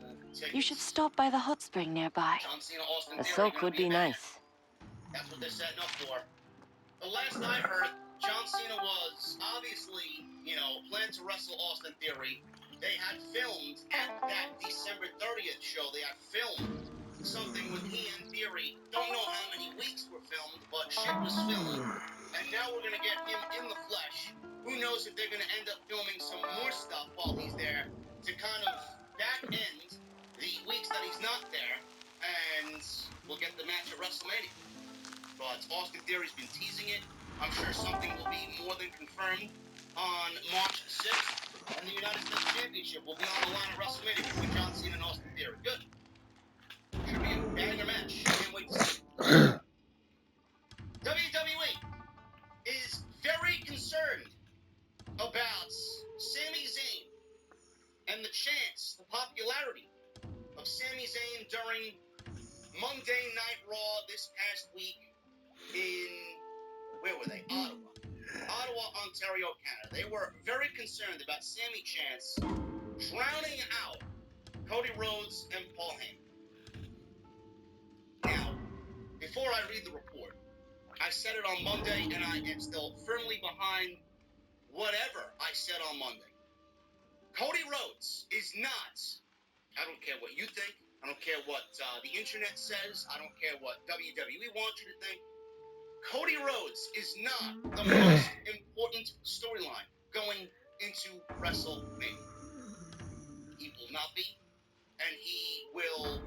[SPEAKER 5] You should stop by the hot spring nearby.
[SPEAKER 1] John Cena, Austin
[SPEAKER 4] A
[SPEAKER 1] Theory
[SPEAKER 4] soak
[SPEAKER 1] gonna
[SPEAKER 4] would be
[SPEAKER 1] a
[SPEAKER 4] nice.
[SPEAKER 1] That's what they're setting up for. The last I heard, John Cena was obviously, planned to wrestle Austin Theory. They had filmed at that December 30th show. They had filmed something with he and Theory. Don't know how many weeks were filmed, but shit was filmed. And now we're going to get him in the flesh. Who knows if they're going to end up filming some more stuff while he's there to kind of back end the weeks that he's not there. And we'll get the match at WrestleMania. But Austin Theory's been teasing it. I'm sure something will be more than confirmed on March 6th. And the United States Championship will be on the line at WrestleMania between John Cena and Austin Theory. Good. Should be a banger match. Can't wait to see it. WWE is very concerned about Sami Zayn and the chance, the popularity of Sami Zayn during Monday Night Raw this past week in, where were they? Ottawa, Ontario, Canada. They were very concerned about Sami Chance drowning out Cody Rhodes and Paul Heyman. Now, before I read the report, I said it on Monday, and I am still firmly behind whatever I said on Monday. Cody Rhodes is not, I don't care what you think, I don't care what the internet says, I don't care what WWE wants you to think, Cody Rhodes is not the most important storyline going into WrestleMania. He will not be, and he will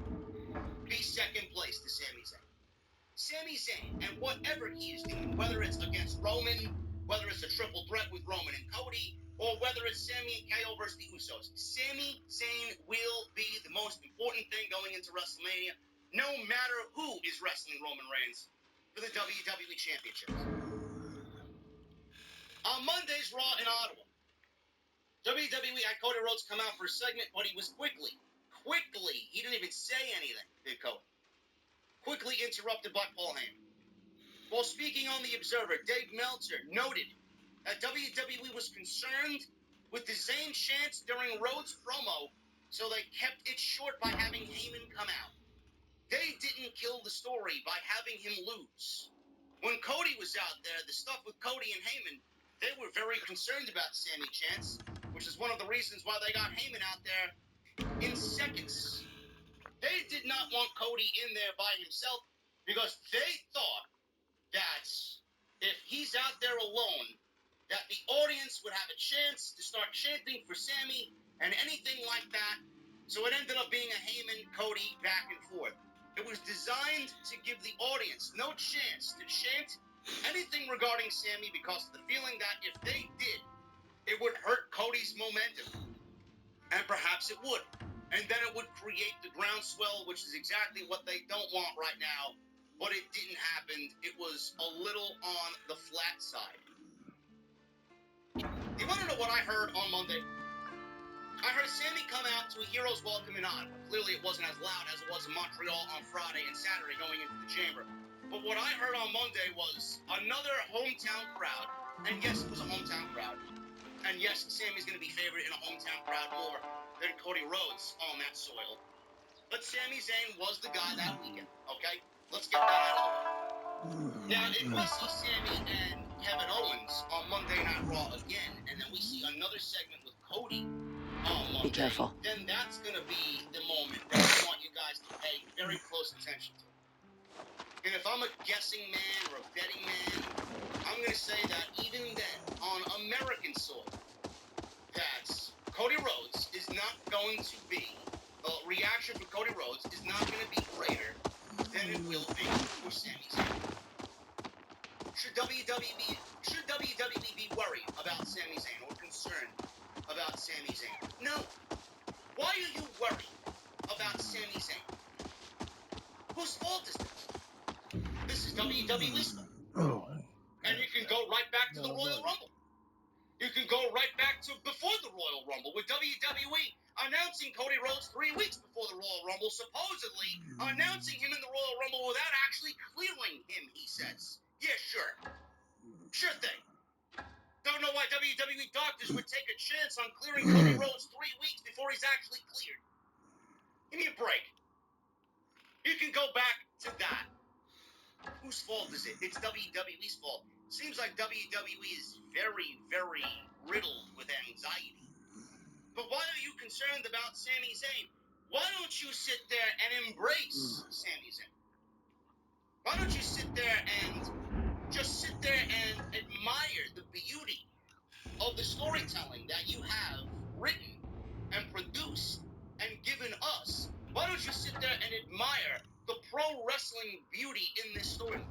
[SPEAKER 1] be second place to Sami Zayn. Sami Zayn, and whatever he is doing, whether it's against Roman, whether it's a triple threat with Roman and Cody, or whether it's Sami and KO versus the Usos, Sami Zayn will be the most important thing going into WrestleMania, no matter who is wrestling Roman Reigns for the WWE Championship. On Monday's Raw in Ottawa, WWE had Cody Rhodes come out for a segment, but he was quickly, he didn't even say anything, did Cody. Quickly interrupted by Paul Heyman. While speaking on The Observer, Dave Meltzer noted that WWE was concerned with the Zayn chants during Rhodes' promo, so they kept it short by having Heyman come out. They didn't kill the story by having him lose. When Cody was out there, the stuff with Cody and Heyman, they were very concerned about Sami Chance, which is one of the reasons why they got Heyman out there in seconds. They did not want Cody in there by himself because they thought that if he's out there alone, that the audience would have a chance to start chanting for Sami and anything like that. So it ended up being a Heyman-Cody back and forth. It was designed to give the audience no chance to chant anything regarding Sami because of the feeling that if they did, it would hurt Cody's momentum. And perhaps it would. And then it would create the groundswell, which is exactly what they don't want right now. But it didn't happen. It was a little on the flat side. You want to know what I heard on Monday? I heard Sami come out to a hero's welcome in Ottawa. Clearly it wasn't as loud as it was in Montreal on Friday and Saturday going into the chamber. But what I heard on Monday was another hometown crowd. And yes, it was a hometown crowd. And yes, Sami's going to be favored in a hometown crowd more than Cody Rhodes on that soil. But Sami Zayn was the guy that weekend, okay? Let's get that out of the way. Now, if we see Sami and Kevin Owens on Monday Night Raw again, and then we see another segment with Cody on Monday,
[SPEAKER 4] Be careful.
[SPEAKER 1] then that's going to be the moment that I want you guys to pay very close attention to. And if I'm a guessing man or a betting man, I'm going to say that even then, on American soil, that Cody Rhodes is not going to be, reaction for Cody Rhodes is not going to be greater than it will be for Sami Zayn. Should WWE be worried about Sami Zayn or concerned about Sami Zayn? No. Why are you worried about Sami Zayn? Whose fault is this? This is WWE's fault. And you can go right back to the Royal Rumble. You can go right back to before the Royal Rumble with WWE announcing Cody Rhodes 3 weeks before the Royal Rumble, supposedly announcing him in the Royal Rumble without actually clearing him, he says. Yeah, sure. Sure thing. Don't know why WWE doctors would take a chance on clearing Cody Rhodes 3 weeks before he's actually cleared. Give me a break. You can go back to that. Whose fault is it? It's WWE's fault. Seems like WWE is very, very riddled with anxiety. But why are you concerned about Sami Zayn? Why don't you sit there and embrace Sami Zayn? Why don't you sit there and just sit there and admire the beauty of the storytelling that you have written and produced and given us? Why don't you sit there and admire the pro wrestling beauty in this storyline?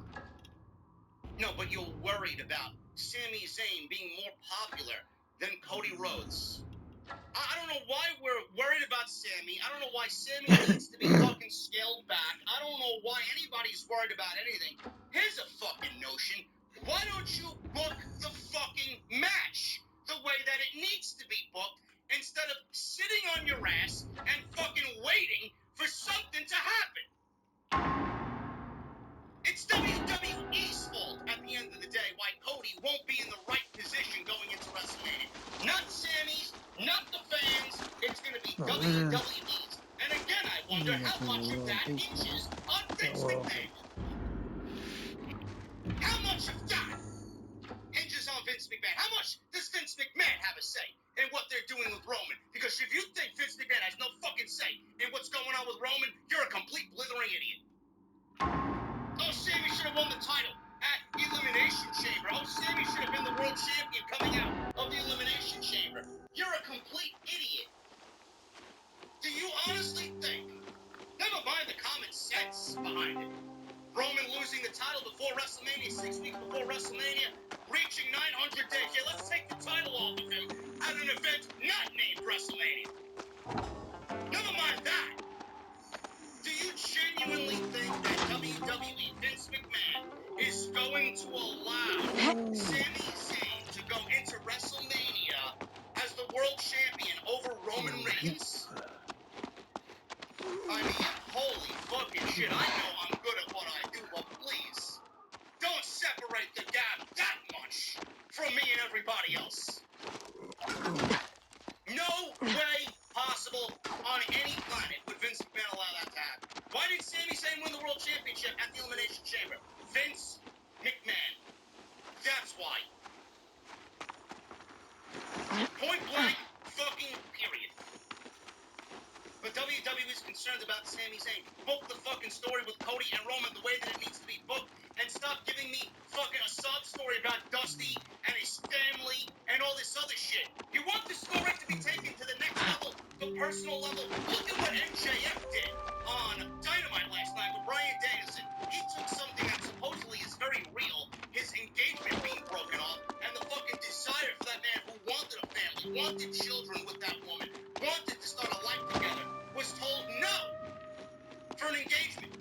[SPEAKER 1] No, but you're worried about Sami Zayn being more popular than Cody Rhodes. I don't know why we're worried about Sami. I don't know why Sami needs to be fucking scaled back. I don't know why anybody's worried about anything. Here's a fucking notion. Why don't you book the fucking match the way that it needs to be booked instead of sitting on your ass and fucking waiting for something to happen? It's WWE's fault at the end of the day why Cody won't be in the right position going into WrestleMania. Not Sami's, not the fans. It's going to be WWE's. And again, I wonder how much of that hinges on Vince McMahon. How much of that hinges on Vince McMahon? How much does Vince McMahon have a say in what they're doing with Roman? Because if you think Vince McMahon has no fucking say in what's going on with Roman, you're a complete blithering idiot. Oh, Sami should have won the title at Elimination Chamber. Oh, Sami should have been the world champion coming out of the Elimination Chamber. You're a complete idiot. Do you honestly think, never mind the common sense behind it, Roman losing the title before WrestleMania, 6 weeks before WrestleMania, reaching 900 days. Yeah, let's take the title off of him at an event not named WrestleMania. Never mind that. Do you genuinely think that WWE, Vince McMahon, is going to allow Sami Zayn to go into WrestleMania as the world champion over Roman Reigns? I mean, holy fucking shit, I know I'm good at what I do, but please, don't separate the gap that much from me and everybody else. No way possible on any planet would Vince McMahon allow that to happen. Why did Sami Zayn win the World Championship at the Elimination Chamber? Vince McMahon. That's why. Point blank, fucking period. But WWE is concerned about Sami Zayn. Book the fucking story with Cody and Roman the way that it needs to be booked, and stop giving me fucking a sob story about Dusty and his family and all this other shit. You want the story to be taken to the next level, the personal level. Look at what MJF did on Dynamite last night with Bryan Danielson. He took something that supposedly is very real, his engagement being broken off, and the fucking desire for that man who wanted a family, wanted children with that woman, wanted to start a life together, was told no for an engagement.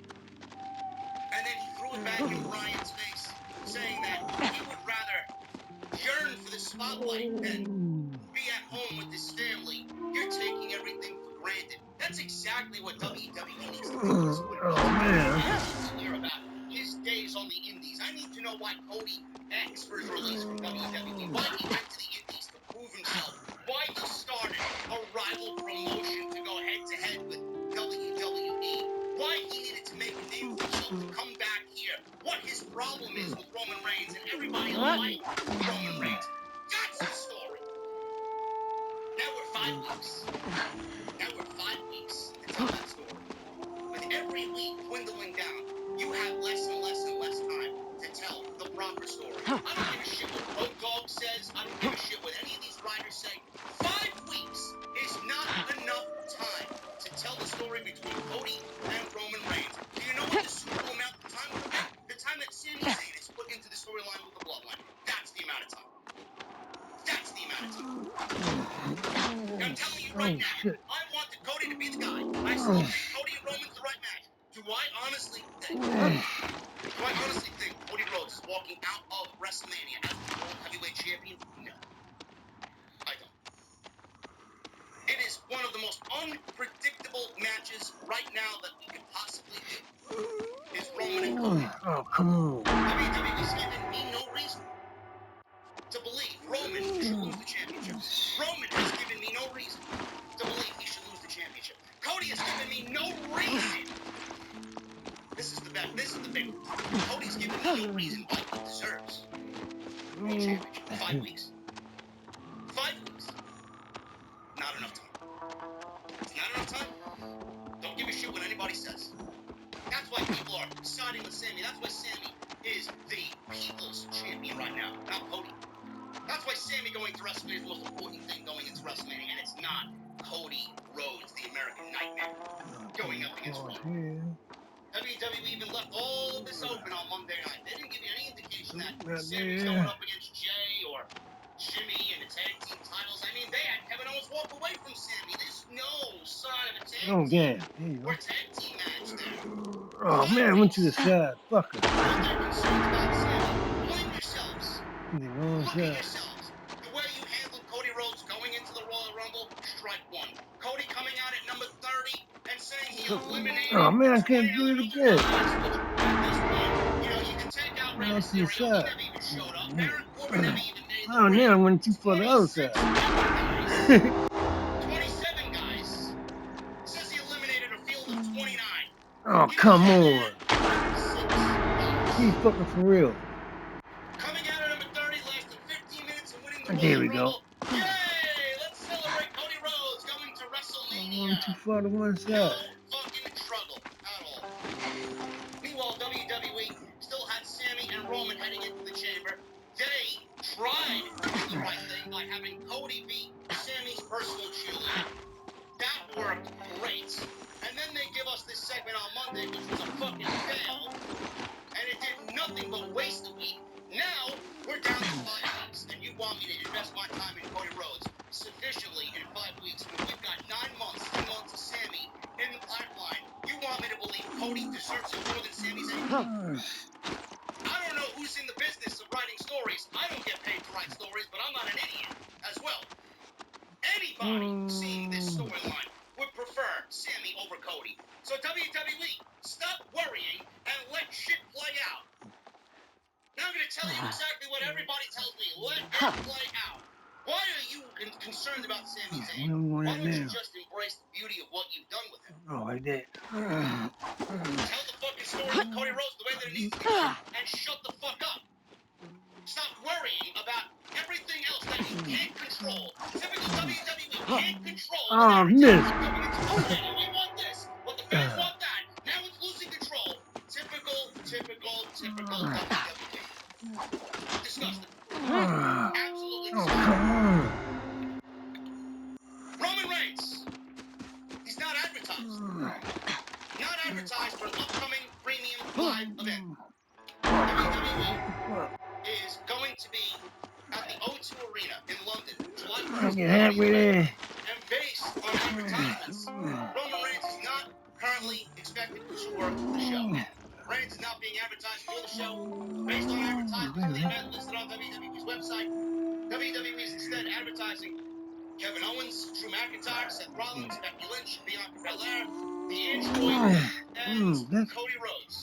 [SPEAKER 1] And then he threw it back in Bryan's face, saying that he would rather yearn for the spotlight than be at home with his family. You're taking everything for granted. That's exactly what WWE needs to do. I need to hear about his days on the Indies. I need to know why Cody asked for his release from WWE, why he went to the Indies to prove himself, why he started a rival promotion to go head-to-head with WWE. Jey Uso to come back here. What his problem is with Roman Reigns and everybody like Roman Reigns. That's the story. Now we're 5 weeks. Now we're 5 weeks to tell that story. With every week dwindling down, you have less and less and less time to tell the proper story. I don't give a shit what Road Dogg says. I don't give a shit what any of these writers say. 5 weeks is not enough time to tell the story between Cody and Roman Reigns. Do you know what the suitable amount of time would be? The time that Sami Zayn is put into the storyline with the Bloodline. That's the amount of time. That's the amount of time. I'm telling you right now, I wanted Cody to be the guy. I still think Cody and Roman's the right match. Do I honestly think Cody Rhodes is walking out of WrestleMania as the World Heavyweight Champion? No. I don't. It is one of the most unpredictable matches right now that we could possibly do. Is Roman and Cody.
[SPEAKER 9] Oh, come on.
[SPEAKER 1] WWE's given me no reason to believe Roman should lose the championship. Roman has given me no reason to believe he should lose the championship. Cody has given me no reason. This is the best. This is the big one. Cody's given me no reason why he deserves the World Championship. 5 weeks. 5 weeks. Not enough time. It's not enough time. Don't give a shit what anybody says. That's why people are siding with Sami. That's why Sami is the people's champion right now, not Cody. That's why Sami going to WrestleMania is the most important thing going into WrestleMania, and it's not Cody Rhodes, the American Nightmare, going up against Roman. WWE even left all of this open on Monday night. They didn't give you any indication that Sami's going up against Jey or Jimmy and the tag team titles. I mean, they had Kevin Owens walk away from Sami. There's no sign of a tag team.
[SPEAKER 9] There you go.
[SPEAKER 1] Or tag team match there.
[SPEAKER 9] Oh, man, I went to the side. Fuck it.
[SPEAKER 1] They're concerned about Sami. Blame yourselves.
[SPEAKER 9] The wrong
[SPEAKER 1] Look at
[SPEAKER 9] side.
[SPEAKER 1] yourselves. The way you handled Cody Rhodes going into the Royal Rumble, strike one. Cody coming out at number 30 and saying he eliminated.
[SPEAKER 9] Oh, man, I can't do it again.
[SPEAKER 1] At this point, you know, you can take out Rey
[SPEAKER 9] Well,
[SPEAKER 1] Mysterio.
[SPEAKER 9] to the
[SPEAKER 1] He
[SPEAKER 9] side.
[SPEAKER 1] never even showed up. Baron Corbin never even made the
[SPEAKER 9] Oh,
[SPEAKER 1] ring.
[SPEAKER 9] now I went too far the other
[SPEAKER 1] 26
[SPEAKER 9] side.
[SPEAKER 1] guys. 27 guys. Says he eliminated a field of 29.
[SPEAKER 9] Oh, come on. He's fucking for real.
[SPEAKER 1] Coming out at number 30, lasting 15 minutes and winning the
[SPEAKER 9] There
[SPEAKER 1] Royal
[SPEAKER 9] we go.
[SPEAKER 1] Rumble. Yay! Let's celebrate Cody Rhodes going to
[SPEAKER 9] I
[SPEAKER 1] WrestleMania.
[SPEAKER 9] went too far to one
[SPEAKER 1] No
[SPEAKER 9] side.
[SPEAKER 1] fucking struggle at all. Meanwhile, WWE still had Sami and Roman heading into the chamber. They tried to do the right thing by having Cody be Sami's personal cheerleader. That worked great. And then they give us this segment on Monday, which was a fucking fail. And it did nothing but waste a week. Now, we're down to 5 weeks, and you want me to invest my time in Cody Rhodes sufficiently in 5 weeks when we've got 9 months, 10 months of Sami in the pipeline. You want me to believe Cody deserves it more than Sami Zayn? I don't know who's in the business of writing stories. I don't get paid to write stories, but I'm not an idiot as well. Anybody seeing this storyline would prefer Sami over Cody. So WWE, stop worrying and let shit play out. Now I'm going to tell you exactly what everybody tells me. Let it play out. Why are you concerned about Sami Zayn? Why don't you just embrace the beauty of what you've done with him?
[SPEAKER 9] Oh, like that.
[SPEAKER 1] Tell the fucking story with Cody Rhodes the way that it needs to be done, and shut the fuck up. Stop worrying about everything else that you can't control. Typical WWE can't control.
[SPEAKER 9] Oh, miss.
[SPEAKER 1] We want this, but the fans want that. Now it's losing control. Typical WWE. Disgusting. Absolutely
[SPEAKER 9] Oh,
[SPEAKER 1] disgusting.
[SPEAKER 9] come on.
[SPEAKER 1] Roman Reigns. He's not advertised. Not advertised for an upcoming premium live event. WWE is going to be at the O2 Arena in London, July 1st.
[SPEAKER 9] Get happy there.
[SPEAKER 1] And based on advertisements, Roman Reigns is not currently expected to work the show. Reigns is not being advertised for the show. Based on advertisements for the event listed on WWE's website, WWE is instead advertising Kevin Owens, Drew McIntyre, Seth Rollins, Becky Lynch, Bianca Belair, The Android, and
[SPEAKER 9] that's
[SPEAKER 1] Cody Rhodes.